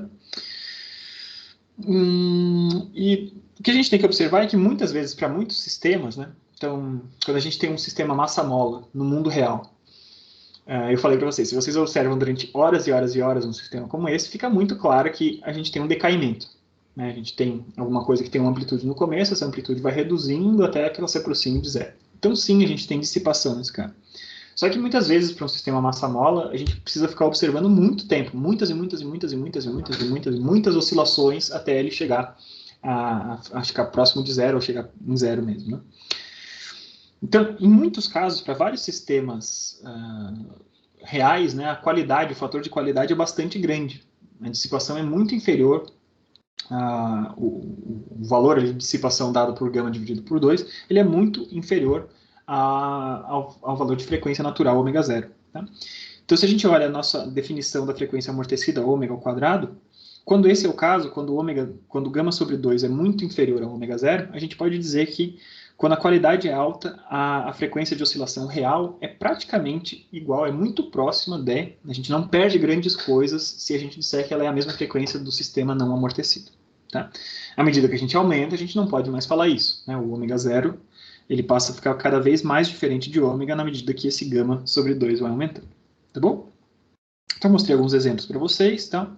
E o que a gente tem que observar é que muitas vezes, para muitos sistemas, né, então, quando a gente tem um sistema massa-mola no mundo real, eu falei para vocês, se vocês observam durante horas e horas e horas um sistema como esse, fica muito claro que a gente tem um decaimento. Né? A gente tem alguma coisa que tem uma amplitude no começo, essa amplitude vai reduzindo até que ela se aproxime de zero. Então, sim, a gente tem dissipação nesse cara. Só que muitas vezes, para um sistema massa-mola, a gente precisa ficar observando muito tempo, muitas oscilações até ele chegar a ficar próximo de zero ou chegar em zero mesmo. Né? Então, em muitos casos, para vários sistemas reais, né, a qualidade, o fator de qualidade é bastante grande. A dissipação é muito inferior, o valor de dissipação dado por gama dividido por 2, ele é muito inferior ao valor de frequência natural ômega zero. Tá? Então, se a gente olha a nossa definição da frequência amortecida, ômega ao quadrado, quando esse é o caso, quando o gama sobre 2 é muito inferior ao ômega zero, a gente pode dizer que quando a qualidade é alta, a frequência de oscilação real é praticamente igual, é muito próxima a gente não perde grandes coisas se a gente disser que ela é a mesma frequência do sistema não amortecido. Tá? À medida que a gente aumenta, a gente não pode mais falar isso. Né? O ômega zero ele passa a ficar cada vez mais diferente de ômega na medida que esse gama sobre 2 vai aumentando. Tá bom? Então, mostrei alguns exemplos para vocês. Tá?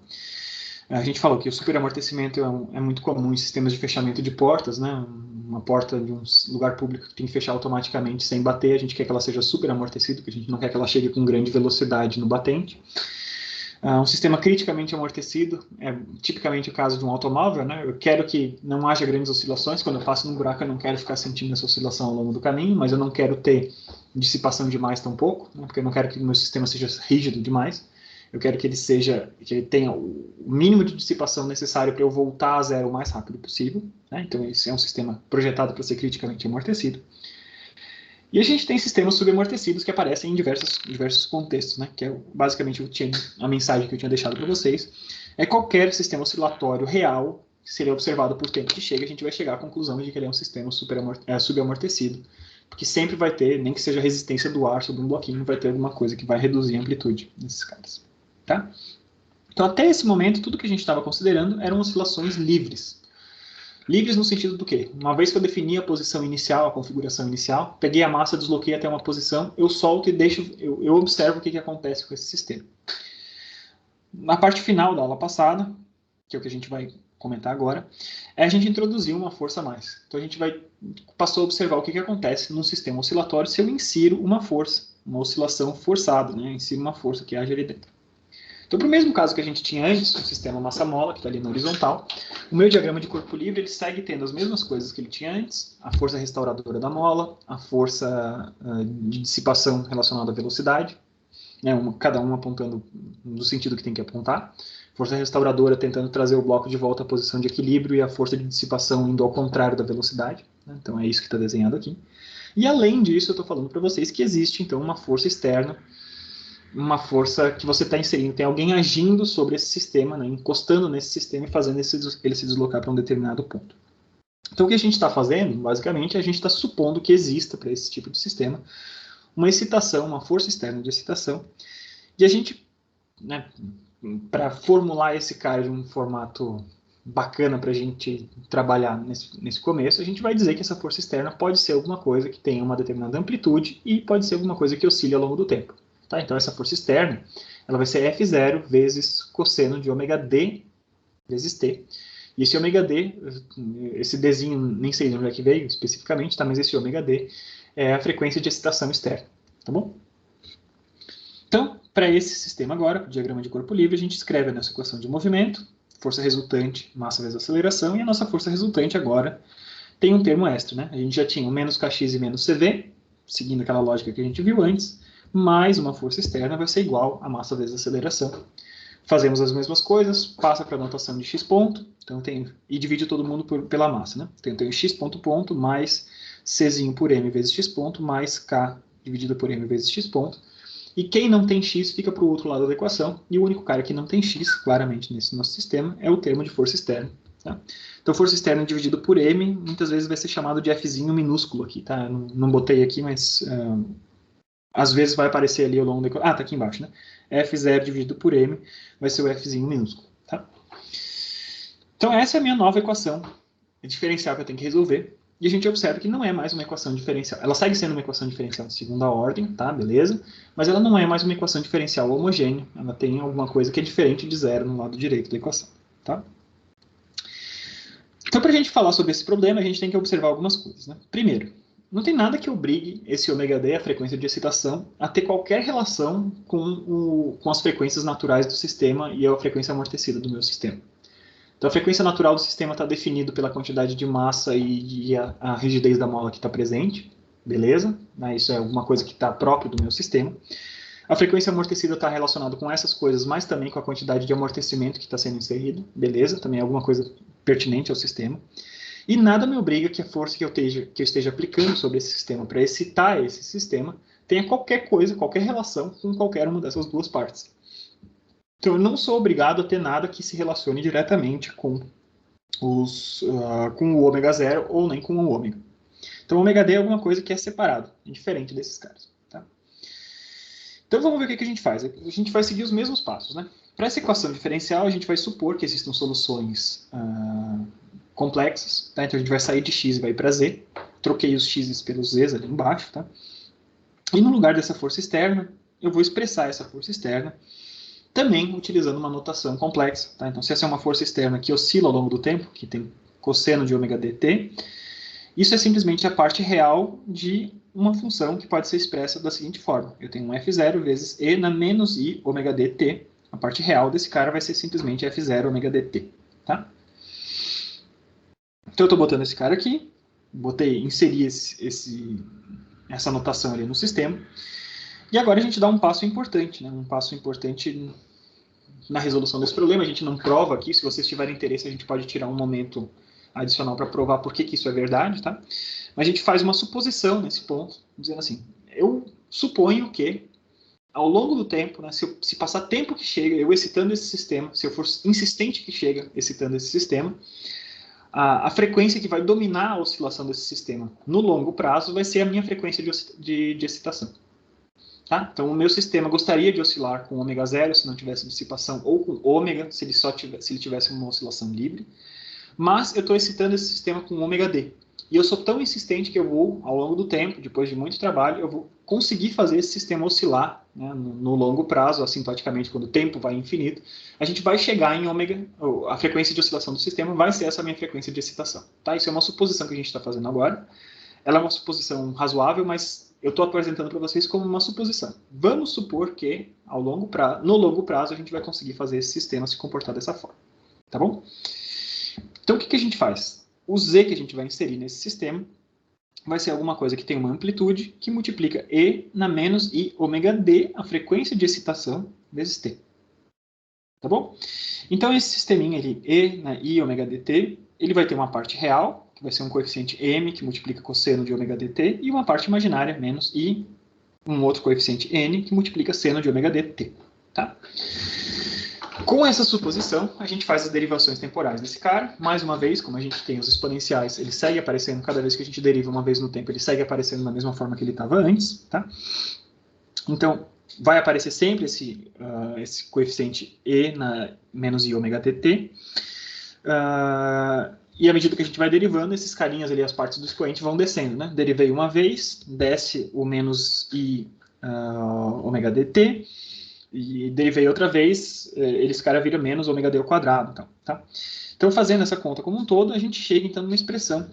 A gente falou que o superamortecimento é muito comum em sistemas de fechamento de portas, né? Uma porta de um lugar público que tem que fechar automaticamente sem bater, a gente quer que ela seja superamortecida, porque a gente não quer que ela chegue com grande velocidade no batente. Um sistema criticamente amortecido é tipicamente o caso de um automóvel, né? Eu quero que não haja grandes oscilações, quando eu passo num buraco eu não quero ficar sentindo essa oscilação ao longo do caminho, mas eu não quero ter dissipação demais tampouco, né? Porque eu não quero que o meu sistema seja rígido demais. Eu quero que ele tenha o mínimo de dissipação necessário para eu voltar a zero o mais rápido possível. Né? Então, esse é um sistema projetado para ser criticamente amortecido. E a gente tem sistemas subamortecidos que aparecem em diversos contextos, né? Que é basicamente a mensagem que eu tinha deixado para vocês. É qualquer sistema oscilatório real, se ele é observado por tempo que chega, a gente vai chegar à conclusão de que ele é um sistema subamortecido. Porque sempre vai ter, nem que seja a resistência do ar sobre um bloquinho, vai ter alguma coisa que vai reduzir a amplitude nesses caras. Tá? Então, até esse momento, tudo que a gente estava considerando eram oscilações livres. Livres no sentido do quê? Uma vez que eu defini a posição inicial, a configuração inicial, peguei a massa, desloquei até uma posição, eu solto e deixo, eu observo o que acontece com esse sistema. Na parte final da aula passada, que é o que a gente vai comentar agora, a gente introduziu uma força a mais. Então a gente passou a observar o que acontece num sistema oscilatório se eu insiro uma força, uma oscilação forçada, né? Eu insiro uma força que age ali dentro. Então, para o mesmo caso que a gente tinha antes, o sistema massa-mola, que está ali na horizontal, o meu diagrama de corpo livre ele segue tendo as mesmas coisas que ele tinha antes, a força restauradora da mola, a força de dissipação relacionada à velocidade, né, cada um apontando no sentido que tem que apontar, força restauradora tentando trazer o bloco de volta à posição de equilíbrio e a força de dissipação indo ao contrário da velocidade, né, então é isso que está desenhado aqui. E além disso, eu estou falando para vocês que existe então uma força externa, uma força que você está inserindo, tem alguém agindo sobre esse sistema, né, encostando nesse sistema e fazendo ele se deslocar para um determinado ponto. Então o que a gente está fazendo, basicamente, a gente está supondo que exista para esse tipo de sistema uma excitação, uma força externa de excitação, e a gente, né, para formular esse cara de um formato bacana para a gente trabalhar nesse começo, a gente vai dizer que essa força externa pode ser alguma coisa que tenha uma determinada amplitude e pode ser alguma coisa que oscile ao longo do tempo. Tá? Então essa força externa ela vai ser F0 vezes cosseno de ômega D vezes T. E esse ômega D, esse Dzinho, nem sei de onde é que veio especificamente, tá? Mas esse ômega D é a frequência de excitação externa. Tá bom? Então, para esse sistema agora, o diagrama de corpo livre, a gente escreve a nossa equação de movimento, força resultante, massa vezes aceleração, e a nossa força resultante agora tem um termo extra, né? A gente já tinha o menos Kx e menos Cv, seguindo aquela lógica que a gente viu antes, mais uma força externa vai ser igual a massa vezes aceleração. Fazemos as mesmas coisas, passa para a notação de x ponto, então e divide todo mundo pela massa, né? Então eu tenho x ponto mais czinho por m vezes x ponto, mais k dividido por m vezes x ponto. E quem não tem x fica para o outro lado da equação, e o único cara que não tem x, claramente nesse nosso sistema, é o termo de força externa. Tá? Então força externa dividido por m, muitas vezes vai ser chamado de Fzinho minúsculo aqui, tá? Não botei aqui, mas às vezes vai aparecer ali ao longo da equação. Ah, tá aqui embaixo, né? F0 dividido por m vai ser o Fzinho minúsculo. Tá? Então essa é a minha nova equação diferencial que eu tenho que resolver. E a gente observa que não é mais uma equação diferencial. Ela segue sendo uma equação diferencial de segunda ordem, tá? Beleza? Mas ela não é mais uma equação diferencial homogênea. Ela tem alguma coisa que é diferente de zero no lado direito da equação, tá? Então, para a gente falar sobre esse problema, a gente tem que observar algumas coisas, né? Primeiro, não tem nada que obrigue esse ômega D, a frequência de excitação, a ter qualquer relação com as frequências naturais do sistema e a frequência amortecida do meu sistema. Então, a frequência natural do sistema está definida pela quantidade de massa e a rigidez da mola que está presente, beleza? Isso é alguma coisa que está próprio do meu sistema. A frequência amortecida está relacionada com essas coisas, mas também com a quantidade de amortecimento que está sendo inserido, beleza? Também é alguma coisa pertinente ao sistema. E nada me obriga que a força que eu esteja aplicando sobre esse sistema para excitar esse sistema tenha qualquer coisa, qualquer relação com qualquer uma dessas duas partes. Então, eu não sou obrigado a ter nada que se relacione diretamente com o ômega zero ou nem com o ômega. Então, o ômega D é alguma coisa que é separado, diferente desses caras. Tá? Então, vamos ver o que a gente faz. A gente vai seguir os mesmos passos. Né? Para essa equação diferencial, a gente vai supor que existam soluções complexas. Tá? Então, a gente vai sair de x e vai para z. Troquei os x's pelos z's ali embaixo. Tá? E no lugar dessa força externa, eu vou expressar essa força externa também utilizando uma notação complexa. Tá? Então, se essa é uma força externa que oscila ao longo do tempo, que tem cosseno de ômega dt, isso é simplesmente a parte real de uma função que pode ser expressa da seguinte forma. Eu tenho um F0 vezes E na menos I ômega dt. A parte real desse cara vai ser simplesmente F0 ômega dt. Tá? Então, eu estou botando esse cara aqui, inseri essa notação ali no sistema. E agora a gente dá um passo importante, né? Um passo importante na resolução desse problema. A gente não prova aqui, se vocês tiverem interesse, a gente pode tirar um momento adicional para provar por que isso é verdade, tá? Mas a gente faz uma suposição nesse ponto, dizendo assim, eu suponho que, ao longo do tempo, né, se passar tempo que chega, eu excitando esse sistema, se eu for insistente que chega excitando esse sistema, a frequência que vai dominar a oscilação desse sistema no longo prazo vai ser a minha frequência de excitação. Tá? Então, o meu sistema gostaria de oscilar com ômega zero se não tivesse dissipação, ou com ômega se ele tivesse uma oscilação livre. mas eu estou excitando esse sistema com ômega D. E eu sou tão insistente que eu vou, ao longo do tempo, depois de muito trabalho, eu vou conseguir fazer esse sistema oscilar, né, no longo prazo, assintoticamente, quando o tempo vai infinito. A gente vai chegar em ômega, a frequência de oscilação do sistema vai ser essa minha frequência de excitação. Tá? Isso é uma suposição que a gente está fazendo agora. Ela é uma suposição razoável, mas eu estou apresentando para vocês como uma suposição. Vamos supor que, no longo prazo, a gente vai conseguir fazer esse sistema se comportar dessa forma. Tá bom? Então, o que a gente faz? O Z que a gente vai inserir nesse sistema vai ser alguma coisa que tem uma amplitude que multiplica E na menos I ômega D, a frequência de excitação, vezes T. Tá bom? Então, esse sisteminha ali, E na I ômega dt, ele vai ter uma parte real, que vai ser um coeficiente M, que multiplica cosseno de ômega dt, e uma parte imaginária, menos I, um outro coeficiente N, que multiplica seno de ômega dt. Tá? Com essa suposição, a gente faz as derivações temporais desse cara. Mais uma vez, como a gente tem os exponenciais, ele segue aparecendo, cada vez que a gente deriva uma vez no tempo, ele segue aparecendo da mesma forma que ele estava antes. Tá? Então, vai aparecer sempre esse coeficiente E na menos I ômega dt. E à medida que a gente vai derivando, esses carinhas ali, as partes do expoente, vão descendo. Né? Derivei uma vez, desce o menos I ômega dt. E derivei outra vez, esse cara vira menos ômega d ao quadrado. Então, tá? Então, fazendo essa conta como um todo, a gente chega, então, numa expressão.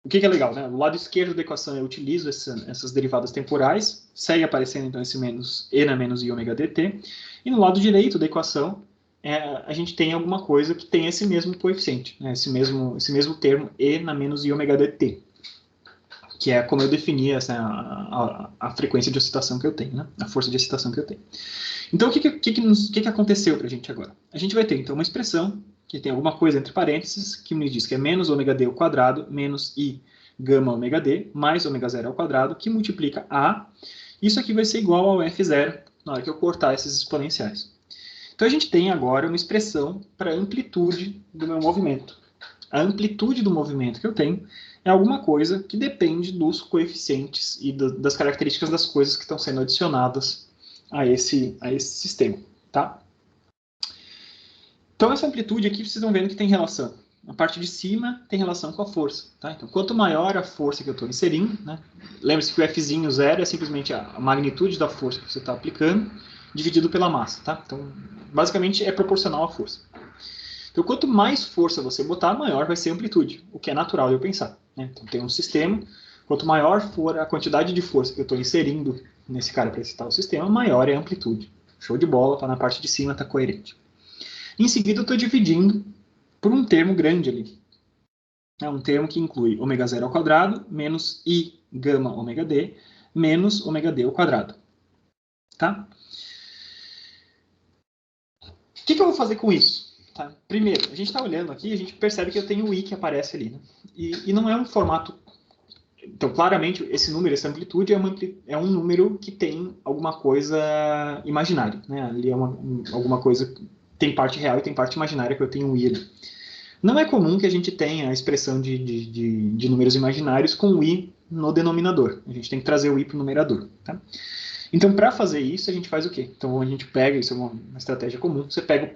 O que é legal, né? Do lado esquerdo da equação eu utilizo essas derivadas temporais, segue aparecendo, então, esse menos E na menos I ômega dt. E no lado direito da equação, a gente tem alguma coisa que tem esse mesmo coeficiente, né? esse mesmo termo E na menos I ômega dt. Que é como eu defini a frequência de excitação que eu tenho, né? A força de excitação que eu tenho. Então, o que aconteceu para a gente agora? A gente vai ter, então, uma expressão que tem alguma coisa entre parênteses, que me diz que é menos ômega d ao quadrado, menos I gama ômega d, mais ômega zero ao quadrado, que multiplica A. Isso aqui vai ser igual ao F0 na hora que eu cortar esses exponenciais. Então, a gente tem agora uma expressão para a amplitude do meu movimento. A amplitude do movimento que eu tenho é alguma coisa que depende dos coeficientes e das características das coisas que estão sendo adicionadas a esse sistema. Tá? Então, essa amplitude aqui, vocês estão vendo que tem relação. A parte de cima tem relação com a força. Tá? Então, quanto maior a força que eu estou inserindo, né? Lembre-se que o Fzinho 0 é simplesmente a magnitude da força que você está aplicando, dividido pela massa. Tá? Então, basicamente, é proporcional à força. Então, quanto mais força você botar, maior vai ser a amplitude, o que é natural de eu pensar. Né? Então, tem um sistema, quanto maior for a quantidade de força que eu estou inserindo nesse cara para excitar o sistema, maior é a amplitude. Show de bola, tá na parte de cima, está coerente. Em seguida, eu estou dividindo por um termo grande ali. É um termo que inclui ômega zero ao quadrado, menos I gama ômega d, menos ômega d ao quadrado. Tá? O que eu vou fazer com isso? Tá? Primeiro, a gente está olhando aqui, a gente percebe que eu tenho o I que aparece ali. Né? E não é um formato... Então, claramente, esse número, essa amplitude, é um número que tem alguma coisa imaginária. Né? Ali é alguma coisa... Tem parte real e tem parte imaginária que eu tenho o I ali. Não é comum que a gente tenha a expressão de números imaginários com o I no denominador. A gente tem que trazer o I para o numerador. Tá? Então, para fazer isso, a gente faz o quê? Então, a gente pega, isso é uma estratégia comum, você pega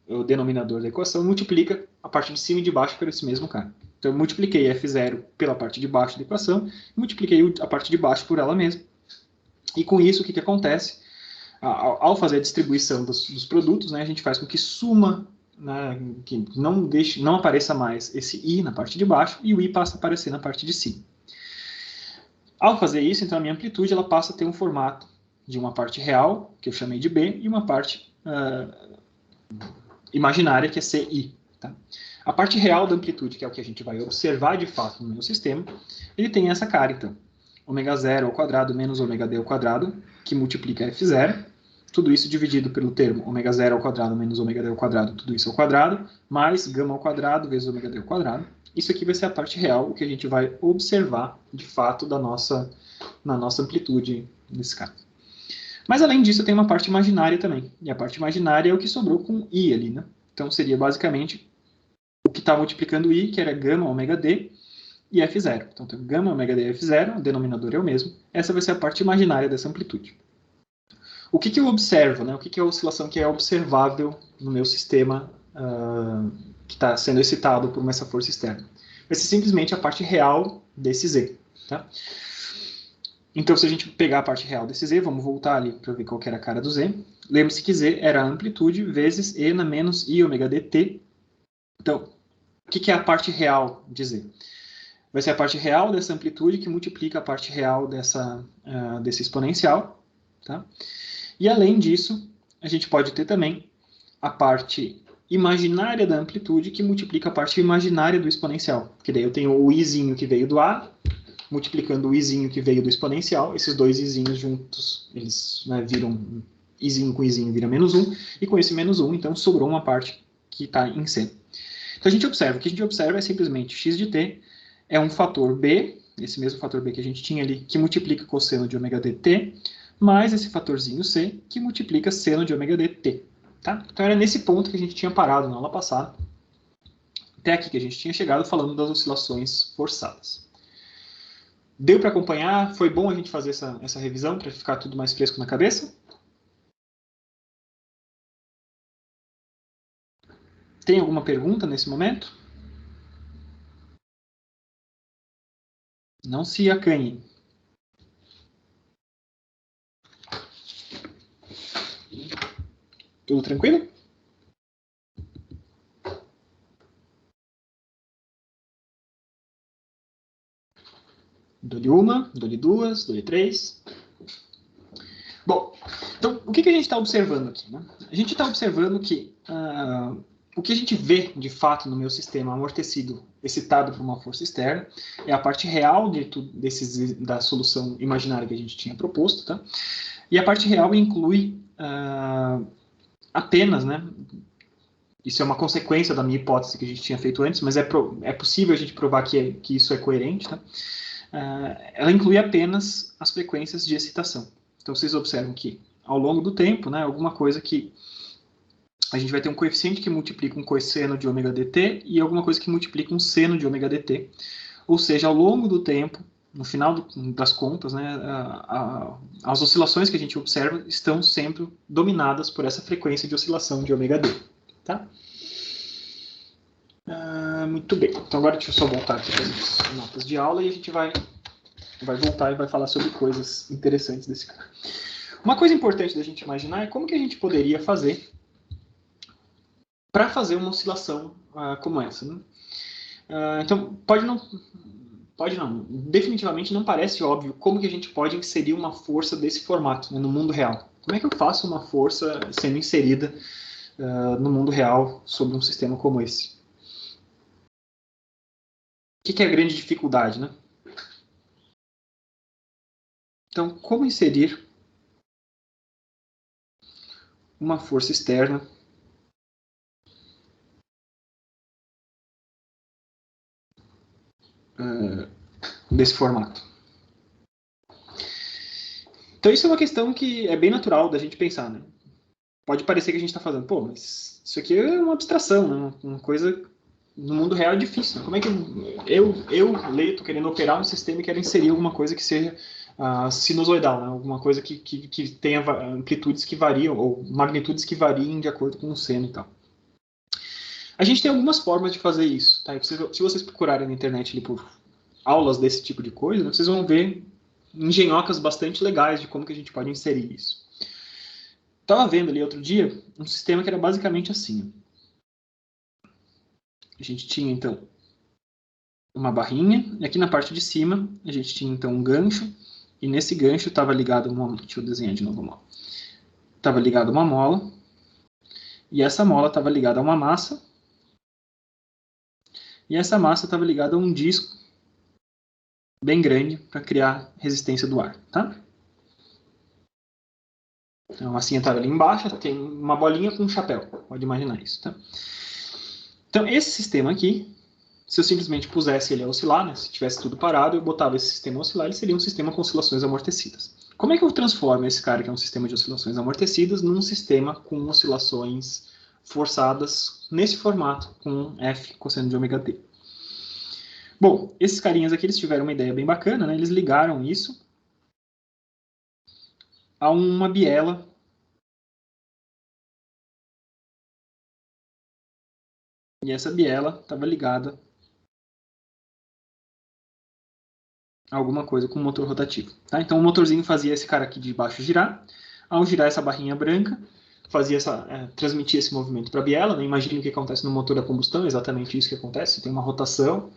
o denominador da equação e multiplica a parte de cima e de baixo por esse mesmo cara. Então, eu multipliquei F0 pela parte de baixo da equação, e multipliquei a parte de baixo por ela mesma. E com isso, o que acontece? Ao fazer a distribuição dos produtos, né, a gente faz com que suma, né, que não apareça mais esse I na parte de baixo, e o I passa a aparecer na parte de cima. Ao fazer isso, então, a minha amplitude ela passa a ter um formato de uma parte real, que eu chamei de B, e uma parte imaginária, que é CI. Tá? A parte real da amplitude, que é o que a gente vai observar de fato no meu sistema, ele tem essa cara, então. Ômega zero ao quadrado menos ômega d ao quadrado, que multiplica F0. Tudo isso dividido pelo termo ômega zero ao quadrado menos ômega d ao quadrado, tudo isso ao quadrado, mais gama ao quadrado vezes ômega d ao quadrado. Isso aqui vai ser a parte real, o que a gente vai observar, de fato, na nossa amplitude, nesse caso. Mas, além disso, eu tenho uma parte imaginária também. E a parte imaginária é o que sobrou com I ali, né? Então, seria basicamente o que está multiplicando I, que era gama ômega d, e F0. Então, tem gama ômega d e F0, o denominador é o mesmo. Essa vai ser a parte imaginária dessa amplitude. O que eu observo, né? O que é a oscilação que é observável no meu sistema que está sendo excitado por essa força externa. Vai ser simplesmente a parte real desse Z. Tá? Então, se a gente pegar a parte real desse Z, vamos voltar ali para ver qual que era a cara do Z. Lembre-se que Z era a amplitude vezes E na menos I ômega dt. Então, o que é a parte real de Z? Vai ser a parte real dessa amplitude que multiplica a parte real desse exponencial. Tá? E além disso, a gente pode ter também a parte imaginária da amplitude que multiplica a parte imaginária do exponencial. Porque daí eu tenho o izinho que veio do A, multiplicando o izinho que veio do exponencial. Esses dois izinhos juntos, eles viram izinho com izinho vira menos 1. E com esse menos 1, então, sobrou uma parte que está em C. Então, o que a gente observa é simplesmente x de t é um fator b, esse mesmo fator b que a gente tinha ali, que multiplica cosseno de ômega dt, mais esse fatorzinho c, que multiplica seno de ômega dt. Tá? Então, era nesse ponto que a gente tinha parado na aula passada. Até aqui que a gente tinha chegado falando das oscilações forçadas. Deu para acompanhar? Foi bom a gente fazer essa revisão para ficar tudo mais fresco na cabeça? Tem alguma pergunta nesse momento? Não se acanhe. Tudo tranquilo? Dou-lhe uma, dou-lhe duas, dou-lhe três. Bom, então, o que a gente está observando aqui? Né? A gente está observando que o que a gente vê, de fato, no meu sistema amortecido, excitado por uma força externa, é a parte real da solução imaginária que a gente tinha proposto. Tá? E a parte real inclui apenas, né? Isso é uma consequência da minha hipótese que a gente tinha feito antes, mas é possível a gente provar que isso é coerente. Tá? Ela inclui apenas as frequências de excitação. Então, vocês observam que, ao longo do tempo, né, alguma coisa que a gente vai ter um coeficiente que multiplica um cosseno de ômega dt e alguma coisa que multiplica um seno de ômega dt. Ou seja, ao longo do tempo, no final das contas, né, as oscilações que a gente observa estão sempre dominadas por essa frequência de oscilação de ômega d. Tá? Muito bem. Então, agora deixa eu só voltar aqui para as notas de aula e a gente vai voltar e vai falar sobre coisas interessantes desse cara. Uma coisa importante da gente imaginar é como que a gente poderia fazer para fazer uma oscilação como essa. Né? Então, definitivamente não parece óbvio como que a gente pode inserir uma força desse formato, né, no mundo real. Como é que eu faço uma força sendo inserida no mundo real sobre um sistema como esse? O que é a grande dificuldade, né? Então, como inserir uma força externa desse formato? Então, isso é uma questão que é bem natural da gente pensar, né? Pode parecer que a gente está falando, pô, mas isso aqui é uma abstração, né? Uma coisa no mundo real é difícil. Né? Como é que eu Leito, querendo operar um sistema e quero inserir alguma coisa que seja sinusoidal, né? Alguma coisa que tenha amplitudes que variam, ou magnitudes que variem de acordo com o seno e tal. A gente tem algumas formas de fazer isso. Tá? Se vocês procurarem na internet ali por aulas desse tipo de coisa, né, vocês vão ver engenhocas bastante legais de como que a gente pode inserir isso. Estava vendo ali outro dia um sistema que era basicamente assim. A gente tinha, então, uma barrinha, e aqui na parte de cima a gente tinha, então, um gancho, e nesse gancho estava ligado deixa eu desenhar de novo a mola. Estava ligado uma mola, e essa mola estava ligada a uma massa, e essa massa estava ligada a um disco bem grande para criar resistência do ar, tá? Então, a massinha estava ali embaixo, tem uma bolinha com um chapéu, pode imaginar isso, tá? Então, esse sistema aqui, se eu simplesmente pusesse ele a oscilar, né, se tivesse tudo parado, eu botava esse sistema a oscilar, ele seria um sistema com oscilações amortecidas. Como é que eu transformo esse cara, que é um sistema de oscilações amortecidas, num sistema com oscilações forçadas nesse formato, com F cosseno de ômega t? Bom, esses carinhas aqui, eles tiveram uma ideia bem bacana, né? Eles ligaram isso a uma biela . E essa biela estava ligada a alguma coisa com motor rotativo. Tá? Então o motorzinho fazia esse cara aqui de baixo girar. Ao girar essa barrinha branca, transmitia esse movimento para a biela. Né? Imagine o que acontece no motor a combustão, é exatamente isso que acontece. Você tem uma rotação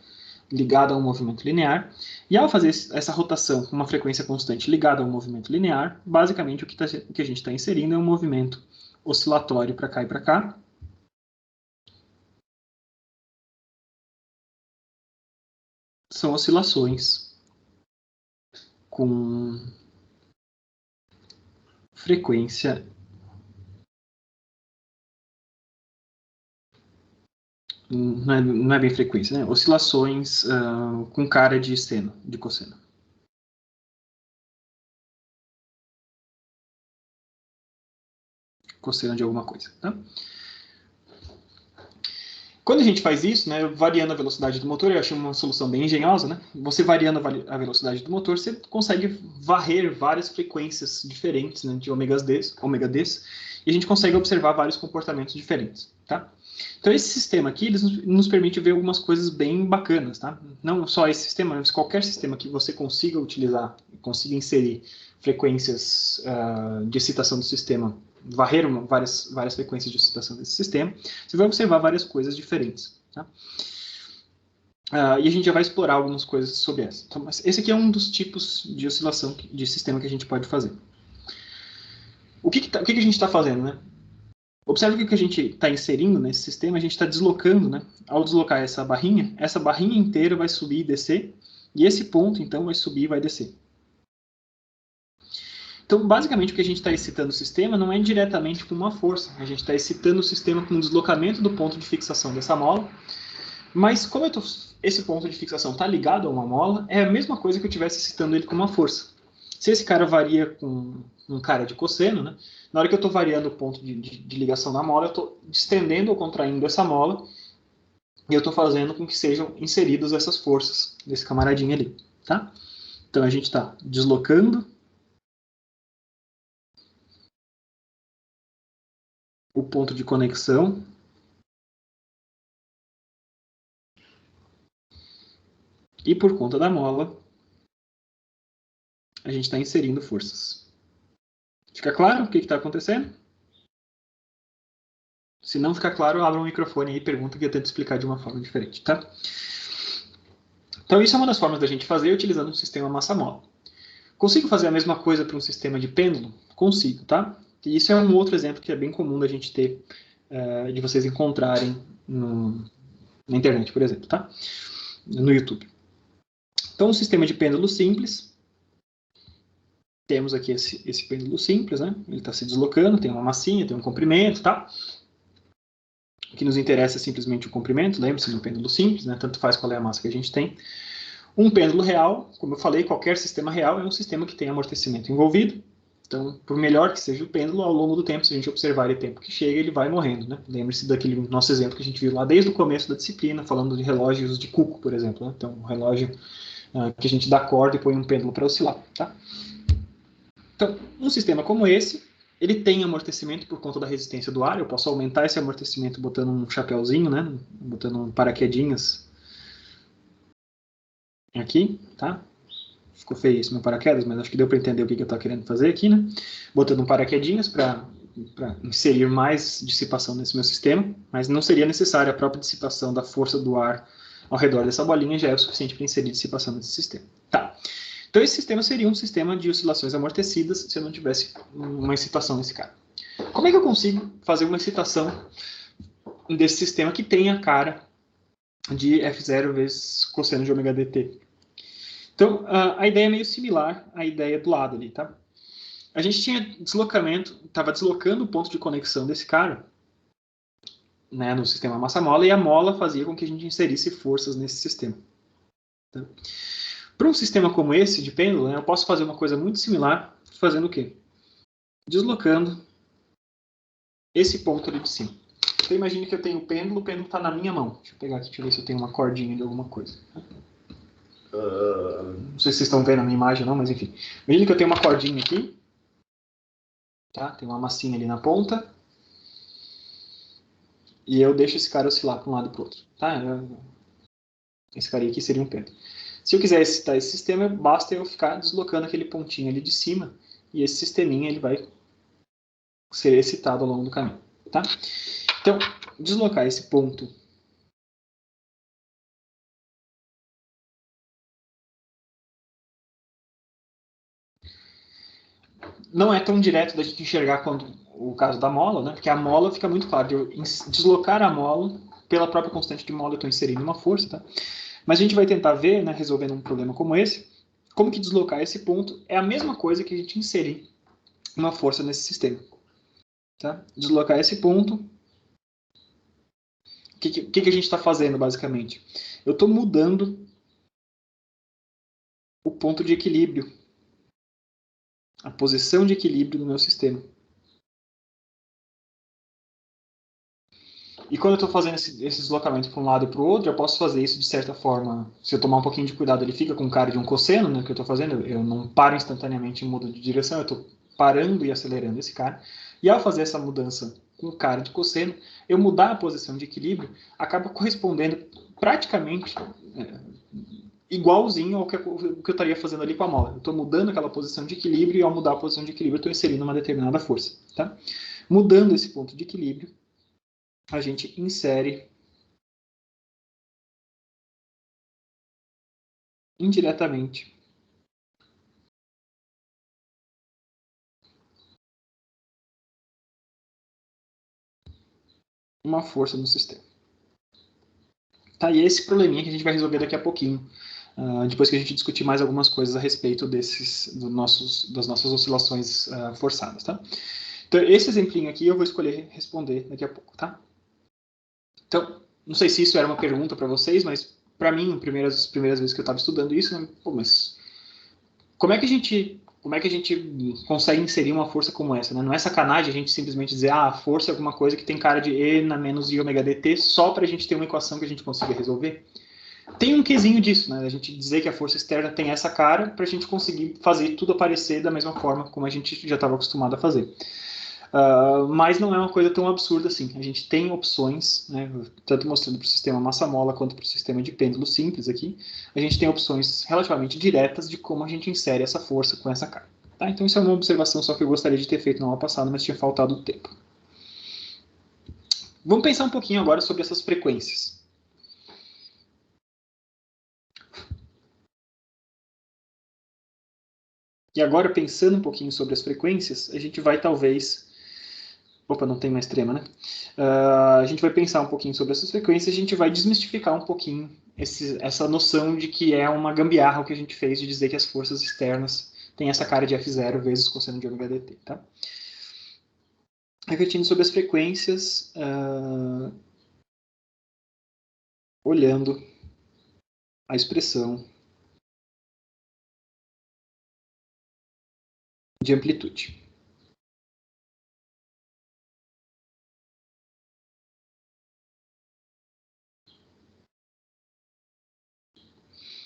ligada a um movimento linear. E ao fazer essa rotação com uma frequência constante ligada a um movimento linear, basicamente o que a gente está inserindo é um movimento oscilatório para cá e para cá. São oscilações com frequência não é bem frequência, né? Oscilações com cara de seno, de cosseno. Cosseno de alguma coisa, tá? Quando a gente faz isso, né, variando a velocidade do motor, eu achei uma solução bem engenhosa, né? Você variando a velocidade do motor, você consegue varrer várias frequências diferentes, né, de ômega Ds, e a gente consegue observar vários comportamentos diferentes, tá? Então esse sistema aqui, ele nos permite ver algumas coisas bem bacanas, tá? Não só esse sistema, mas qualquer sistema que você consiga utilizar, consiga inserir frequências de excitação do sistema, varrer várias frequências de excitação desse sistema, você vai observar várias coisas diferentes, tá? E a gente já vai explorar algumas coisas sobre essa. Então, esse aqui é um dos tipos de oscilação de sistema que a gente pode fazer. O que a gente está fazendo, né? Observe que a gente está inserindo nesse sistema, a gente está deslocando, né? Ao deslocar essa barrinha inteira vai subir e descer, e esse ponto, então, vai subir e vai descer. Então, basicamente, o que a gente está excitando o sistema não é diretamente com uma força. A gente está excitando o sistema com um deslocamento do ponto de fixação dessa mola. Mas, como esse ponto de fixação está ligado a uma mola, é a mesma coisa que eu estivesse excitando ele com uma força. Se esse cara varia com um cara de cosseno, né? Na hora que eu estou variando o ponto de ligação da mola, eu estou estendendo ou contraindo essa mola e eu estou fazendo com que sejam inseridas essas forças desse camaradinho ali, tá? Então, a gente está deslocando o ponto de conexão e por conta da mola a gente está inserindo forças. Fica claro o que está acontecendo? Se não ficar claro, abra o microfone aí e pergunta que eu tento explicar de uma forma diferente, tá? Então isso é uma das formas da gente fazer utilizando um sistema massa-mola. Consigo fazer a mesma coisa para um sistema de pêndulo? Consigo, tá? E isso é um outro exemplo que é bem comum da gente ter, de vocês encontrarem na internet, por exemplo, tá? No YouTube. Então, um sistema de pêndulo simples. Temos aqui esse pêndulo simples, né? Ele está se deslocando, tem uma massinha, tem um comprimento, tá? O que nos interessa é simplesmente o comprimento, lembre-se do pêndulo simples, né? Tanto faz qual é a massa que a gente tem. Um pêndulo real, como eu falei, qualquer sistema real é um sistema que tem amortecimento envolvido. Então, por melhor que seja o pêndulo, ao longo do tempo, se a gente observar o tempo que chega, ele vai morrendo, né? Lembre-se daquele nosso exemplo que a gente viu lá desde o começo da disciplina, falando de relógios de cuco, por exemplo, né? Então, um relógio que a gente dá corda e põe um pêndulo para oscilar, tá? Então, um sistema como esse, ele tem amortecimento por conta da resistência do ar. Eu posso aumentar esse amortecimento botando um chapéuzinho, né? Botando um paraquedinhas aqui, tá? Ficou feio esse meu paraquedas, mas acho que deu para entender o que eu estou querendo fazer aqui, né? Botando um paraquedinhas para inserir mais dissipação nesse meu sistema, mas não seria necessária a própria dissipação da força do ar ao redor dessa bolinha, já é o suficiente para inserir dissipação nesse sistema. Tá. Então esse sistema seria um sistema de oscilações amortecidas se eu não tivesse uma excitação nesse cara. Como é que eu consigo fazer uma excitação desse sistema que tem a cara de F0 vezes cosseno de ômega dt? Então, a ideia é meio similar à ideia do lado ali, tá? A gente tinha deslocamento, estava deslocando o ponto de conexão desse cara, né, no sistema massa-mola, e a mola fazia com que a gente inserisse forças nesse sistema. Tá? Para um sistema como esse, de pêndulo, né, eu posso fazer uma coisa muito similar, fazendo o quê? Deslocando esse ponto ali de cima. Então, imagine que eu tenho o pêndulo está na minha mão. Deixa eu pegar aqui, deixa eu ver se eu tenho uma cordinha de alguma coisa. Não sei se vocês estão vendo a minha imagem ou não, mas enfim. Imagine que eu tenho uma cordinha aqui. Tá? Tem uma massinha ali na ponta. e eu deixo esse cara oscilar para um lado e para o outro. Tá? Esse cara aqui seria um pêndulo. Se eu quiser excitar esse sistema, basta eu ficar deslocando aquele pontinho ali de cima, e esse sisteminha ele vai ser excitado ao longo do caminho. Tá? Então, deslocar esse ponto não é tão direto da gente enxergar quanto o caso da mola, né? Porque a mola fica muito claro. Eu deslocar a mola, pela própria constante de mola, eu estou inserindo uma força. Tá? Mas a gente vai tentar ver, né, resolvendo um problema como esse, como que deslocar esse ponto é a mesma coisa que a gente inserir uma força nesse sistema. Tá? Deslocar esse ponto. O que a gente está fazendo, basicamente? Eu estou mudando o ponto de equilíbrio, a posição de equilíbrio do meu sistema. E quando eu estou fazendo esse deslocamento para um lado e para o outro, eu posso fazer isso de certa forma. Se eu tomar um pouquinho de cuidado, ele fica com cara de um cosseno, né, que eu estou fazendo. Eu não paro instantaneamente e mudo de direção, eu estou parando e acelerando esse cara. E ao fazer essa mudança com cara de cosseno, eu mudar a posição de equilíbrio acaba correspondendo praticamente igualzinho ao que eu estaria fazendo ali com a mola. Eu estou mudando aquela posição de equilíbrio e ao mudar a posição de equilíbrio eu estou inserindo uma determinada força. Tá? Mudando esse ponto de equilíbrio, a gente insere indiretamente uma força no sistema. Tá, e esse probleminha que a gente vai resolver daqui a pouquinho, depois que a gente discutir mais algumas coisas a respeito das nossas oscilações forçadas. Tá? Então, esse exemplinho aqui eu vou escolher responder daqui a pouco. Tá? Então, não sei se isso era uma pergunta para vocês, mas para mim, as primeiras vezes que eu estava estudando isso, né, pô, mas como é que a gente consegue inserir uma força como essa? Né? Não é sacanagem a gente simplesmente dizer a força é alguma coisa que tem cara de E na menos I ômega dt só para a gente ter uma equação que a gente consiga resolver? Tem um quesinho disso, né? A gente dizer que a força externa tem essa cara para a gente conseguir fazer tudo aparecer da mesma forma como a gente já estava acostumado a fazer. Mas não é uma coisa tão absurda assim. A gente tem opções, né, tanto mostrando para o sistema massa-mola quanto para o sistema de pêndulo simples aqui, a gente tem opções relativamente diretas de como a gente insere essa força com essa carga. Tá? Então isso é uma observação só que eu gostaria de ter feito na aula passada, mas tinha faltado tempo. Vamos pensar um pouquinho agora sobre essas frequências. E agora, pensando um pouquinho sobre as frequências, a gente vai talvez... Opa, não tem mais trema, né? A gente vai pensar um pouquinho sobre essas frequências, a gente vai desmistificar um pouquinho essa noção de que é uma gambiarra o que a gente fez de dizer que as forças externas têm essa cara de F0 vezes cosseno de ômega dt, tá? Refletindo sobre as frequências, olhando a expressão de amplitude.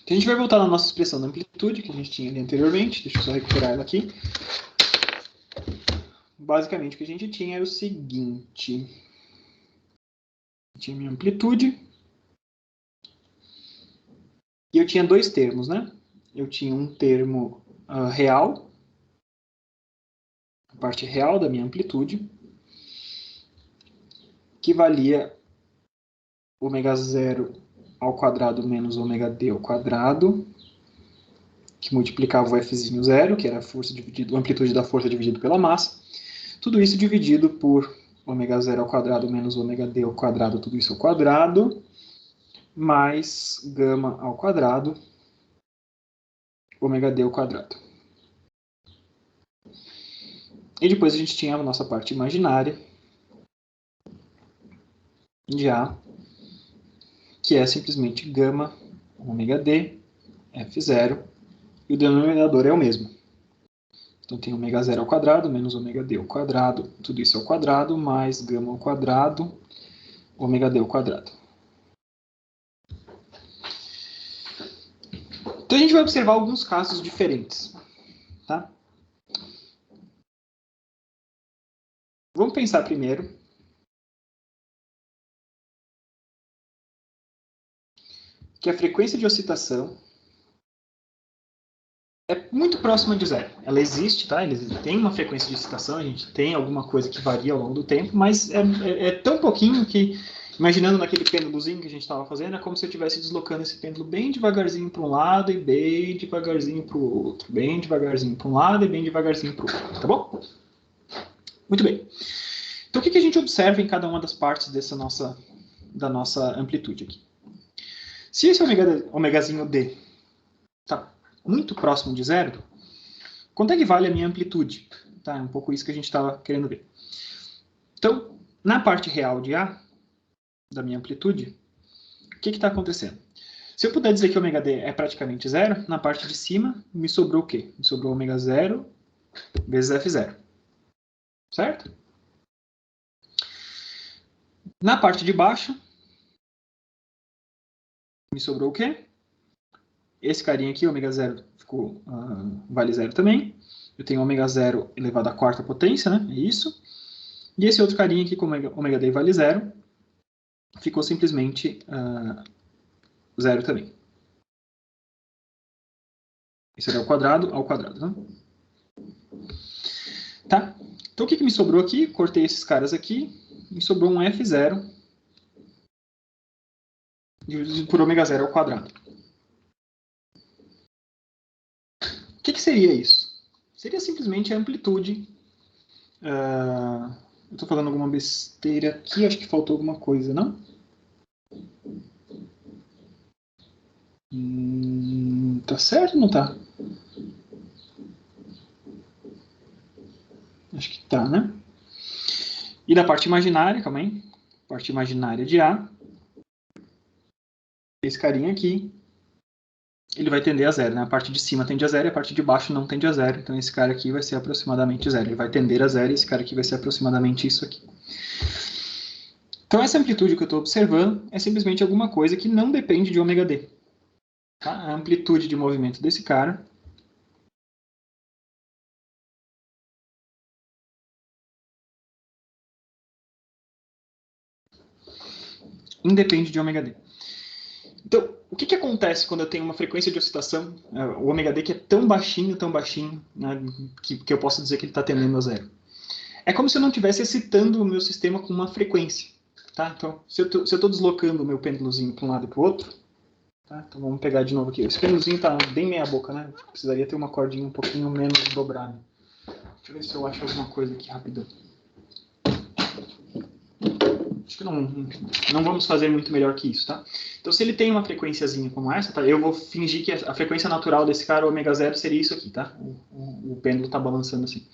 Então, a gente vai voltar na nossa expressão da amplitude, que a gente tinha ali anteriormente. Deixa eu só recuperar ela aqui. Basicamente, o que a gente tinha era o seguinte. Eu tinha minha amplitude. E eu tinha dois termos, né? Eu tinha um termo real, a parte real da minha amplitude, que valia ômega 0 ao quadrado menos ômega d ao quadrado, que multiplicava o Fzinho 0, que era a amplitude da força dividido pela massa. Tudo isso dividido por ômega 0 ao quadrado menos ômega d ao quadrado, tudo isso ao quadrado, mais gama ao quadrado, ômega d ao quadrado. E depois a gente tinha a nossa parte imaginária de A, que é simplesmente gama ômega d, F0, e o denominador é o mesmo. Então tem ômega 0 ao quadrado, menos ômega d ao quadrado, tudo isso ao quadrado, mais gama ao quadrado, ômega d ao quadrado. Então a gente vai observar alguns casos diferentes. Tá? Vamos pensar primeiro que a frequência de oscilação é muito próxima de zero. Ela existe, tá? Ele tem uma frequência de oscilação, a gente tem alguma coisa que varia ao longo do tempo, mas é tão pouquinho que, imaginando naquele pêndulozinho que a gente estava fazendo, é como se eu estivesse deslocando esse pêndulo bem devagarzinho para um lado e bem devagarzinho para o outro. Bem devagarzinho para um lado e bem devagarzinho para o outro. Tá bom? Muito bem. Então, o que a gente observa em cada uma das partes da nossa amplitude aqui? Se esse ômegazinho D está muito próximo de zero, quanto é que vale a minha amplitude? Tá? É um pouco isso que a gente estava querendo ver. Então, na parte real de A, da minha amplitude, o que está acontecendo? Se eu puder dizer que ômega D é praticamente zero, na parte de cima, me sobrou o quê? Me sobrou ômega zero vezes F0. Certo? Na parte de baixo, me sobrou o quê? Esse carinha aqui, ômega zero, ficou, vale zero também. Eu tenho ômega zero elevado à quarta potência, né? É isso. E esse outro carinha aqui, com ômega D vale zero, ficou simplesmente zero também. Isso era ao quadrado, né? Tá? Então, o que me sobrou aqui? Cortei esses caras aqui. Me sobrou um F0 dividido por ômega zero ao quadrado. O que seria isso? Seria simplesmente a amplitude. Eu estou falando alguma besteira aqui, acho que faltou alguma coisa, não? Tá certo ou não tá? Acho que tá, né? E da parte imaginária, calma aí. Parte imaginária de A. Esse carinha aqui, ele vai tender a zero, né? A parte de cima tende a zero e a parte de baixo não tende a zero. Então esse cara aqui vai ser aproximadamente zero. Ele vai tender a zero e esse cara aqui vai ser aproximadamente isso aqui. Então essa amplitude que eu estou observando é simplesmente alguma coisa que não depende de ômega D. Tá? A amplitude de movimento desse cara independe de ômega D. Então, o que acontece quando eu tenho uma frequência de oscilação, o ômega D que é tão baixinho, né, que eu posso dizer que ele está tendendo a zero? É como se eu não estivesse excitando o meu sistema com uma frequência. Tá? Então, se eu estou deslocando o meu pêndulozinho para um lado e para o outro, tá? Então vamos pegar de novo aqui. Esse pêndulozinho está bem meia boca, né? Precisaria ter uma cordinha um pouquinho menos dobrada. Deixa eu ver se eu acho alguma coisa aqui rapidão. Acho que não vamos fazer muito melhor que isso, tá? Então, se ele tem uma frequenciazinha como essa, tá? Eu vou fingir que a frequência natural desse cara, ômega zero, seria isso aqui, tá? O pêndulo está balançando assim.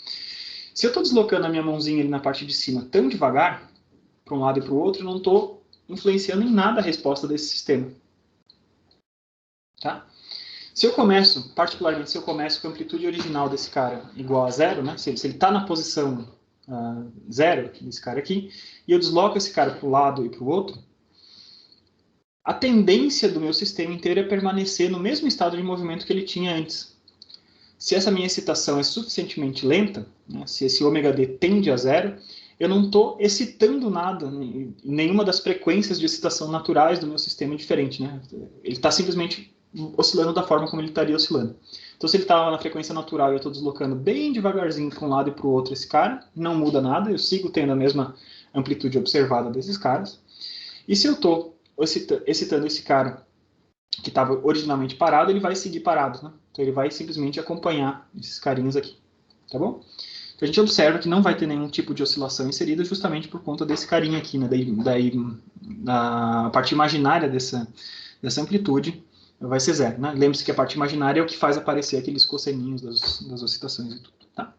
Se eu estou deslocando a minha mãozinha ali na parte de cima tão devagar, para um lado e para o outro, eu não estou influenciando em nada a resposta desse sistema. Tá? Se eu começo, particularmente se eu começo com a amplitude original desse cara igual a zero, né? Se ele está na posição zero, desse cara aqui, e eu desloco esse cara para o lado e para o outro, a tendência do meu sistema inteiro é permanecer no mesmo estado de movimento que ele tinha antes. Se essa minha excitação é suficientemente lenta, né, se esse ômega D tende a zero, eu não estou excitando nada, nenhuma das frequências de excitação naturais do meu sistema é diferente. Né? Ele está simplesmente oscilando da forma como ele estaria oscilando. Então, se ele estava na frequência natural e eu estou deslocando bem devagarzinho para um lado e para o outro esse cara, não muda nada, eu sigo tendo a mesma amplitude observada desses caras. E se eu estou excitando esse cara que estava originalmente parado, ele vai seguir parado, né? Então ele vai simplesmente acompanhar esses carinhas aqui, tá bom? Então a gente observa que não vai ter nenhum tipo de oscilação inserida justamente por conta desse carinha aqui, né? Daí a parte imaginária dessa amplitude vai ser zero, né? Lembre-se que a parte imaginária é o que faz aparecer aqueles cosseninhos das oscilações e tudo, tá?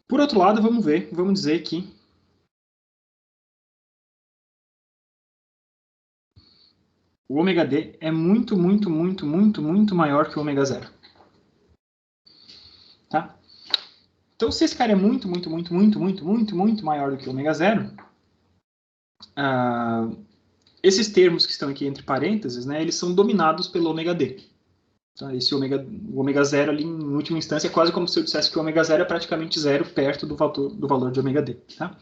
Por outro lado, vamos dizer que o ômega D é muito maior que o ômega zero. Tá? Então, se esse cara é muito maior do que o ômega zero, esses termos que estão aqui entre parênteses, né, eles são dominados pelo ômega D. Então, o ômega zero ali, em última instância, é quase como se eu dissesse que o ômega zero é praticamente zero perto do valor de ômega D. Tá?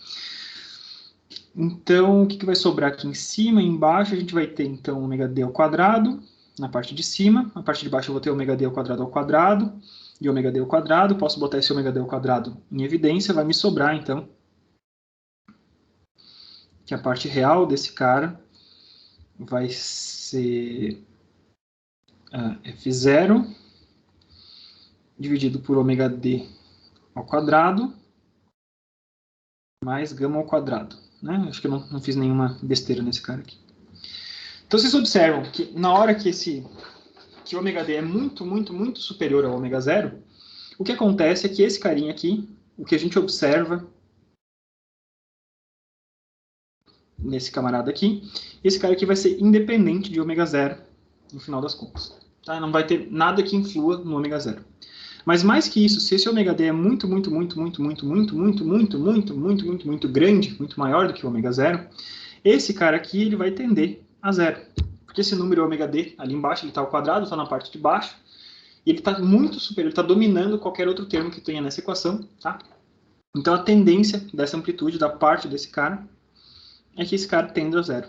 Então, o que vai sobrar aqui em cima e embaixo? A gente vai ter, então, ômega d ao quadrado na parte de cima. Na parte de baixo eu vou ter ômega d ao quadrado e ômega d ao quadrado. Posso botar esse ômega d ao quadrado em evidência. Vai me sobrar, então, que a parte real desse cara vai ser F0 dividido por ômega d ao quadrado mais gama ao quadrado. Né? Acho que eu não fiz nenhuma besteira nesse cara aqui. Então, vocês observam que na hora que o ômega d é muito, muito, muito superior ao ômega 0, o que acontece é que esse carinha aqui, o que a gente observa nesse camarada aqui, esse cara aqui vai ser independente de ômega 0 no final das contas. Tá? Não vai ter nada que influa no ômega 0. Mas mais que isso, se esse ômega d é muito, muito, muito, muito, muito, muito, muito, muito, muito, muito, muito, muito grande, muito maior do que o ômega 0, esse cara aqui ele vai tender a 0. Porque esse número ômega d, ali embaixo, ele está ao quadrado, está na parte de baixo, e ele está muito superior, ele está dominando qualquer outro termo que tenha nessa equação. Tá? Então, a tendência dessa amplitude, da parte desse cara, é que esse cara tenda a 0.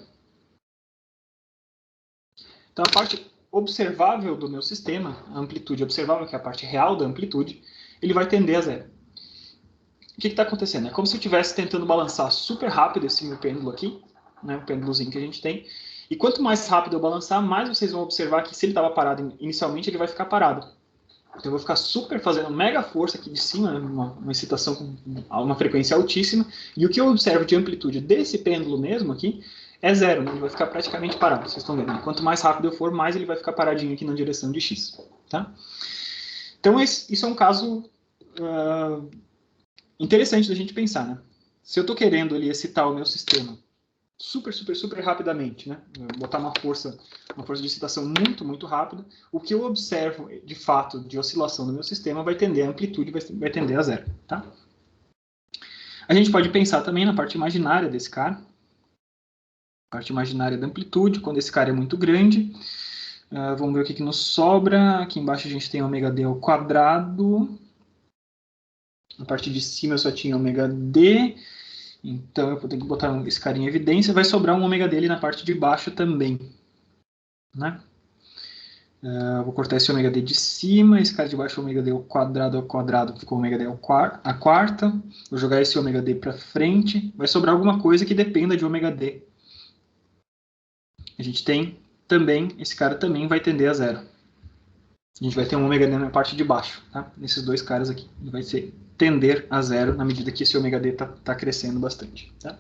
Então, a parte observável do meu sistema, a amplitude observável, que é a parte real da amplitude, ele vai tender a 0. O que está acontecendo? É como se eu estivesse tentando balançar super rápido esse meu pêndulo aqui, né, o pêndulozinho que a gente tem, e quanto mais rápido eu balançar, mais vocês vão observar que se ele estava parado inicialmente, ele vai ficar parado. Então eu vou ficar super fazendo mega força aqui de cima, né, uma excitação com uma frequência altíssima, e o que eu observo de amplitude desse pêndulo mesmo aqui é 0, né? Ele vai ficar praticamente parado, vocês estão vendo. Quanto mais rápido eu for, mais ele vai ficar paradinho aqui na direção de x. Tá? Então isso é um caso interessante da gente pensar. Né? Se eu estou querendo ali excitar o meu sistema super, super, super rapidamente, né? Botar uma força de excitação muito, muito rápida, o que eu observo de fato de oscilação no meu sistema vai tender a amplitude, vai tender a 0. Tá? A gente pode pensar também na parte imaginária desse cara. Parte imaginária da amplitude, quando esse cara é muito grande. Vamos ver o que nos sobra. Aqui embaixo a gente tem ômega d ao quadrado. Na parte de cima eu só tinha ômega d. Então eu vou ter que botar esse cara em evidência. Vai sobrar um ômega d ali na parte de baixo também. Né? Vou cortar esse ômega d de cima. Esse cara de baixo, ômega d ao quadrado, ficou ômega d a quarta. Vou jogar esse ômega d para frente. Vai sobrar alguma coisa que dependa de ômega d. A gente tem também, esse cara também vai tender a 0. A gente vai ter um ômega d na parte de baixo, tá? Nesses dois caras aqui. Ele vai tender a 0 na medida que esse ômega d está crescendo bastante. Tá?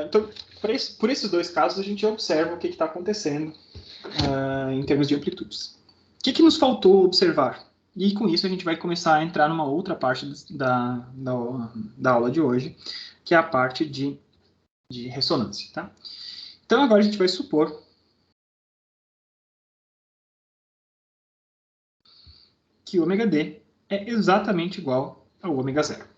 Então, por esses dois casos, a gente observa o que está acontecendo em termos de amplitudes. O que nos faltou observar? E com isso a gente vai começar a entrar numa outra parte da aula de hoje, que é a parte de ressonância. Tá? Então, agora a gente vai supor que o ômega d é exatamente igual ao ômega 0.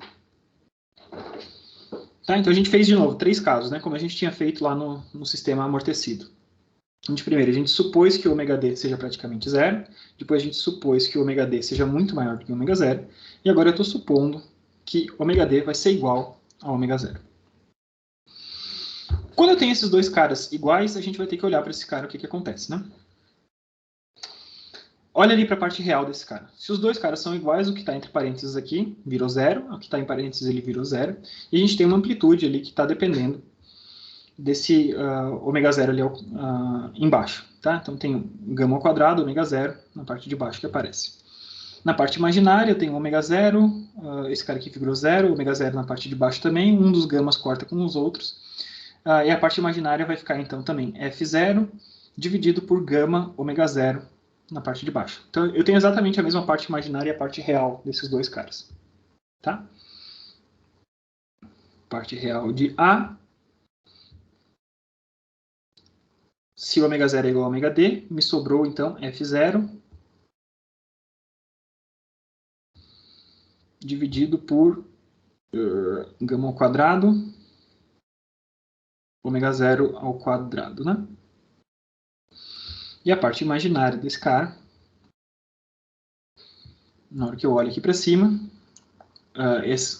Tá? Então, a gente fez de novo 3 casos, né? Como a gente tinha feito lá no sistema amortecido. Primeiro, a gente supôs que o ômega d seja praticamente 0. Depois, a gente supôs que o ômega d seja muito maior do que o ômega 0. E agora eu estou supondo que ômega d vai ser igual a ômega 0. Quando eu tenho esses dois caras iguais, a gente vai ter que olhar para esse cara, o que acontece, né? Olha ali para a parte real desse cara. Se os dois caras são iguais, o que está entre parênteses aqui virou 0, o que está em parênteses ele virou 0, e a gente tem uma amplitude ali que está dependendo desse ômega 0 ali embaixo. Tá? Então tem gama ao quadrado, ômega 0, na parte de baixo que aparece. Na parte imaginária eu tenho ômega 0, esse cara aqui virou 0, ômega 0 na parte de baixo também, um dos gamas corta com os outros. E a parte imaginária vai ficar, então, também F0 dividido por gama ômega 0 na parte de baixo. Então, eu tenho exatamente a mesma parte imaginária e a parte real desses dois caras. Tá? Parte real de A. Se o ômega 0 é igual a ômega d, me sobrou, então, F0 dividido por gama ao quadrado ômega 0 ao quadrado, né? E a parte imaginária desse cara, na hora que eu olho aqui para cima,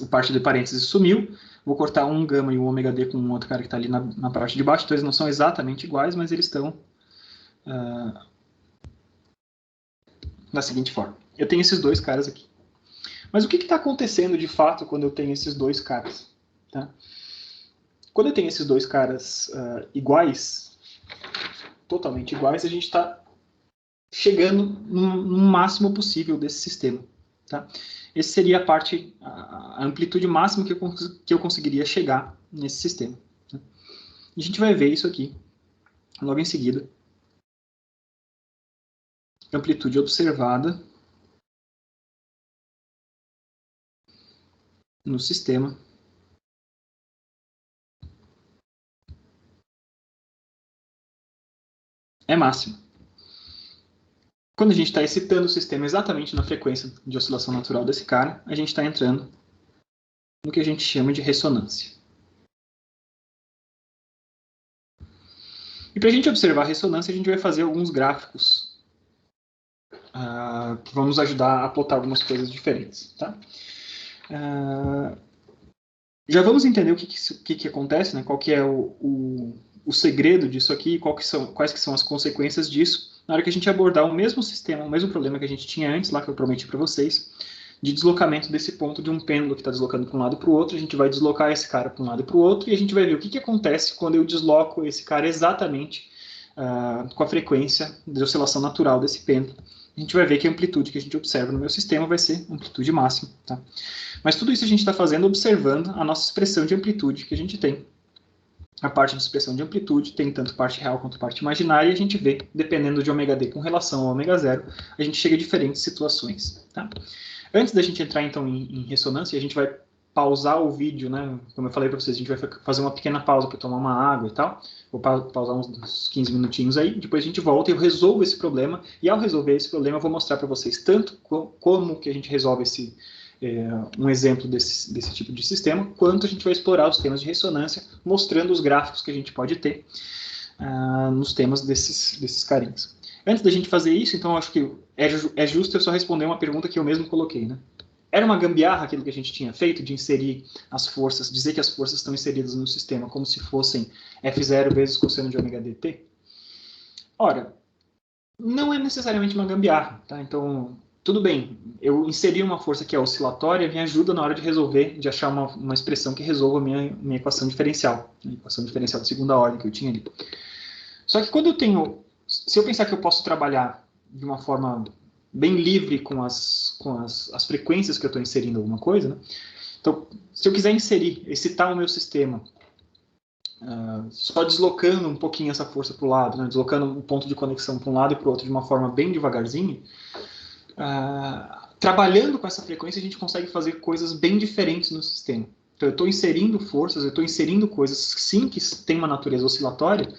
o parte de parênteses sumiu, vou cortar um gama e um ômega D com um outro cara que está ali na parte de baixo, então eles não são exatamente iguais, mas eles estão da seguinte forma. Eu tenho esses dois caras aqui. Mas o que está acontecendo de fato quando eu tenho esses dois caras? Tá? Quando eu tenho esses dois caras iguais, totalmente iguais, a gente está chegando no máximo possível desse sistema. Tá? Essa seria a amplitude máxima que eu conseguiria chegar nesse sistema. Tá? A gente vai ver isso aqui logo em seguida. Amplitude observada no sistema é máxima. Quando a gente está excitando o sistema exatamente na frequência de oscilação natural desse cara, a gente está entrando no que a gente chama de ressonância. E para a gente observar a ressonância, a gente vai fazer alguns gráficos que vão nos ajudar a plotar algumas coisas diferentes. Tá? Já vamos entender o que acontece, né? Qual que é o segredo disso aqui, quais que são as consequências disso, na hora que a gente abordar o mesmo sistema, o mesmo problema que a gente tinha antes, lá que eu prometi para vocês, de deslocamento desse ponto de um pêndulo que está deslocando para um lado e para o outro, a gente vai deslocar esse cara para um lado e para o outro, e a gente vai ver o que acontece quando eu desloco esse cara exatamente com a frequência de oscilação natural desse pêndulo. A gente vai ver que a amplitude que a gente observa no meu sistema vai ser amplitude máxima. Tá? Mas tudo isso a gente está fazendo observando a nossa expressão de amplitude que a gente tem. A parte de expressão de amplitude tem tanto parte real quanto parte imaginária, e a gente vê, dependendo de ômega D com relação ao ômega zero, a gente chega a diferentes situações. Tá? Antes da gente entrar, então, em ressonância, a gente vai pausar o vídeo, né? Como eu falei para vocês, a gente vai fazer uma pequena pausa para tomar uma água e tal. Vou pausar uns 15 minutinhos aí, depois a gente volta e eu resolvo esse problema, e ao resolver esse problema eu vou mostrar para vocês tanto como que a gente resolve um exemplo desse tipo de sistema, quanto a gente vai explorar os temas de ressonância, mostrando os gráficos que a gente pode ter nos temas desses carinhos. Antes da gente fazer isso, então, eu acho que é justo eu só responder uma pergunta que eu mesmo coloquei, né? Era uma gambiarra aquilo que a gente tinha feito, de inserir as forças, dizer que as forças estão inseridas no sistema como se fossem F0 vezes cosseno de ômega dt? Ora, não é necessariamente uma gambiarra, tá? Então, tudo bem, eu inseri uma força que é oscilatória, me ajuda na hora de resolver, de achar uma expressão que resolva a minha equação diferencial, a equação diferencial de segunda ordem que eu tinha ali. Só que quando se eu pensar que eu posso trabalhar de uma forma bem livre com as frequências que eu estou inserindo alguma coisa, né? Então, se eu quiser excitar o meu sistema, só deslocando um pouquinho essa força para o lado, né? Deslocando um ponto de conexão para um lado e para o outro de uma forma bem devagarzinho, trabalhando com essa frequência, a gente consegue fazer coisas bem diferentes no sistema. Então, eu estou inserindo forças, eu estou inserindo coisas, sim, que têm uma natureza oscilatória,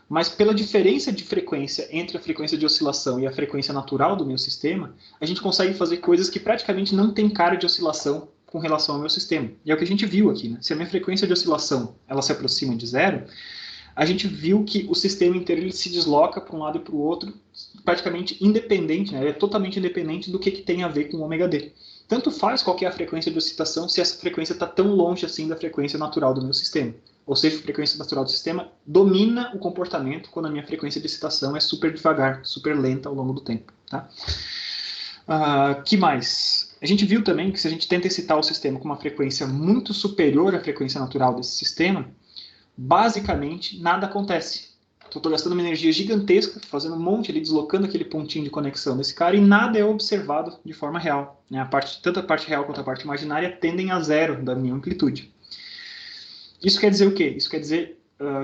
mas pela diferença de frequência entre a frequência de oscilação e a frequência natural do meu sistema, a gente consegue fazer coisas que praticamente não tem cara de oscilação com relação ao meu sistema. E é o que a gente viu aqui, né? Se a minha frequência de oscilação ela se aproxima de zero, a gente viu que o sistema inteiro ele se desloca para um lado e para o outro, praticamente independente, né? Ele é totalmente independente do que tem a ver com o ômega D. Tanto faz qual que é a frequência de oscilação se essa frequência está tão longe assim da frequência natural do meu sistema. Ou seja, a frequência natural do sistema domina o comportamento quando a minha frequência de excitação é super devagar, super lenta ao longo do tempo. Tá? Que mais? A gente viu também que se a gente tenta excitar o sistema com uma frequência muito superior à frequência natural desse sistema, basicamente nada acontece. Então, estou gastando uma energia gigantesca, fazendo um monte ali, deslocando aquele pontinho de conexão desse cara, e nada é observado de forma real. Né? Tanto a parte real quanto a parte imaginária tendem a zero da minha amplitude. Isso quer dizer o quê? Isso quer dizer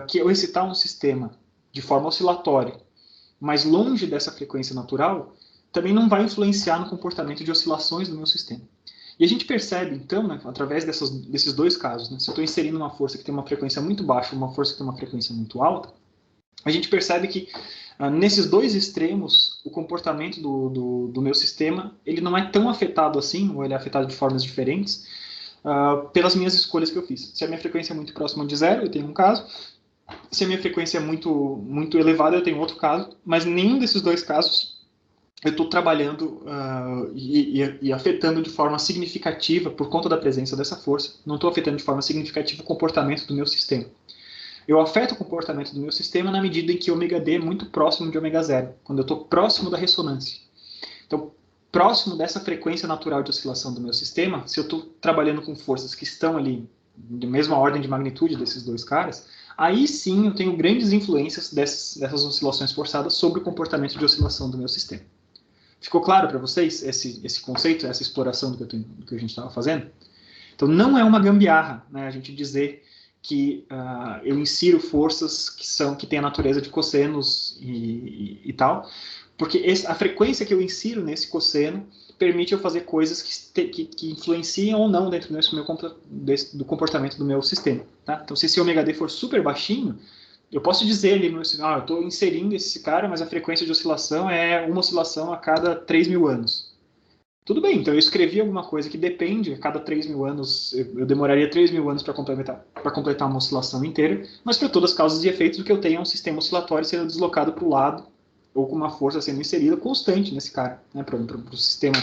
que eu excitar um sistema de forma oscilatória, mas longe dessa frequência natural, também não vai influenciar no comportamento de oscilações do meu sistema. E a gente percebe, então, né, através desses dois casos, né, se eu estou inserindo uma força que tem uma frequência muito baixa ou uma força que tem uma frequência muito alta, a gente percebe que nesses dois extremos, o comportamento do meu sistema ele não é tão afetado assim, ou ele é afetado de formas diferentes, pelas minhas escolhas que eu fiz. Se a minha frequência é muito próxima de zero, eu tenho um caso. Se a minha frequência é muito, muito elevada, eu tenho outro caso. Mas nenhum desses dois casos eu estou trabalhando e afetando de forma significativa, por conta da presença dessa força, não estou afetando de forma significativa o comportamento do meu sistema. Eu afeto o comportamento do meu sistema na medida em que ômega D é muito próximo de ômega zero, quando eu estou próximo da ressonância. Então, próximo dessa frequência natural de oscilação do meu sistema, se eu estou trabalhando com forças que estão ali, da mesma ordem de magnitude desses dois caras, aí sim eu tenho grandes influências dessas oscilações forçadas sobre o comportamento de oscilação do meu sistema. Ficou claro para vocês esse conceito, essa exploração do que a gente estava fazendo? Então, não é uma gambiarra, né, a gente dizer que eu insiro forças que têm a natureza de cossenos e tal, porque a frequência que eu insiro nesse cosseno permite eu fazer coisas que influenciam ou não dentro do comportamento do meu sistema. Tá? Então, se esse ômega D for super baixinho, eu posso dizer ali, eu estou inserindo esse cara, mas a frequência de oscilação é uma oscilação a cada 3.000 anos. Tudo bem, então eu escrevi alguma coisa que depende, a cada 3.000 anos, eu demoraria 3.000 anos para completar uma oscilação inteira, mas para todas as causas e efeitos, o que eu tenho é um sistema oscilatório sendo deslocado para o lado, ou com uma força sendo inserida constante nesse cara, né, para o sistema,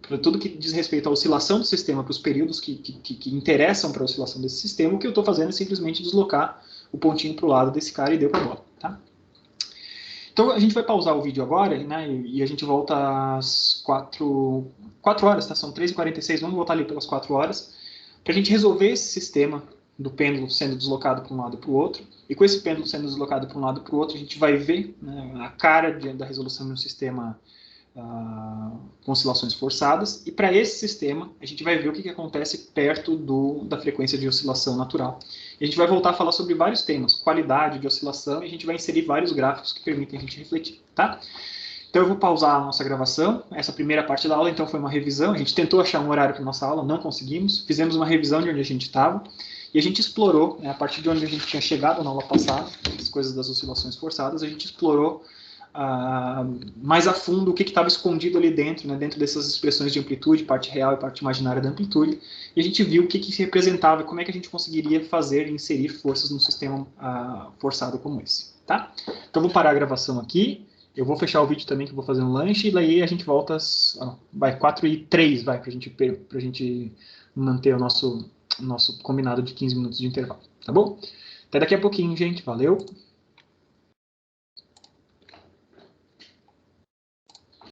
para tudo que diz respeito à oscilação do sistema, para os períodos que interessam para a oscilação desse sistema, o que eu estou fazendo é simplesmente deslocar o pontinho para o lado desse cara e deu para a bola, tá? Então, a gente vai pausar o vídeo agora, né, e a gente volta às 4 horas, tá? São 3h46, vamos voltar ali pelas 4 horas, para a gente resolver esse sistema do pêndulo sendo deslocado para um lado e para o outro, e com esse pêndulo sendo deslocado para um lado e para o outro, a gente vai ver, né, a cara da resolução de um sistema com oscilações forçadas, e para esse sistema, a gente vai ver o que acontece perto da frequência de oscilação natural. E a gente vai voltar a falar sobre vários temas, qualidade de oscilação, e a gente vai inserir vários gráficos que permitem a gente refletir, tá? Então eu vou pausar a nossa gravação, essa primeira parte da aula, então foi uma revisão, a gente tentou achar um horário para nossa aula, não conseguimos, fizemos uma revisão de onde a gente estava, e a gente explorou, né, a partir de onde a gente tinha chegado na aula passada, as coisas das oscilações forçadas, a gente explorou mais a fundo o que estava escondido ali dentro, né, dentro dessas expressões de amplitude, parte real e parte imaginária da amplitude, e a gente viu o que se representava, como é que a gente conseguiria fazer e inserir forças num sistema forçado como esse, tá? Então, vou parar a gravação aqui, eu vou fechar o vídeo também, que eu vou fazer um lanche, e daí a gente volta às 4h03, para a gente manter o nosso combinado de 15 minutos de intervalo, tá bom? Até daqui a pouquinho, gente, valeu!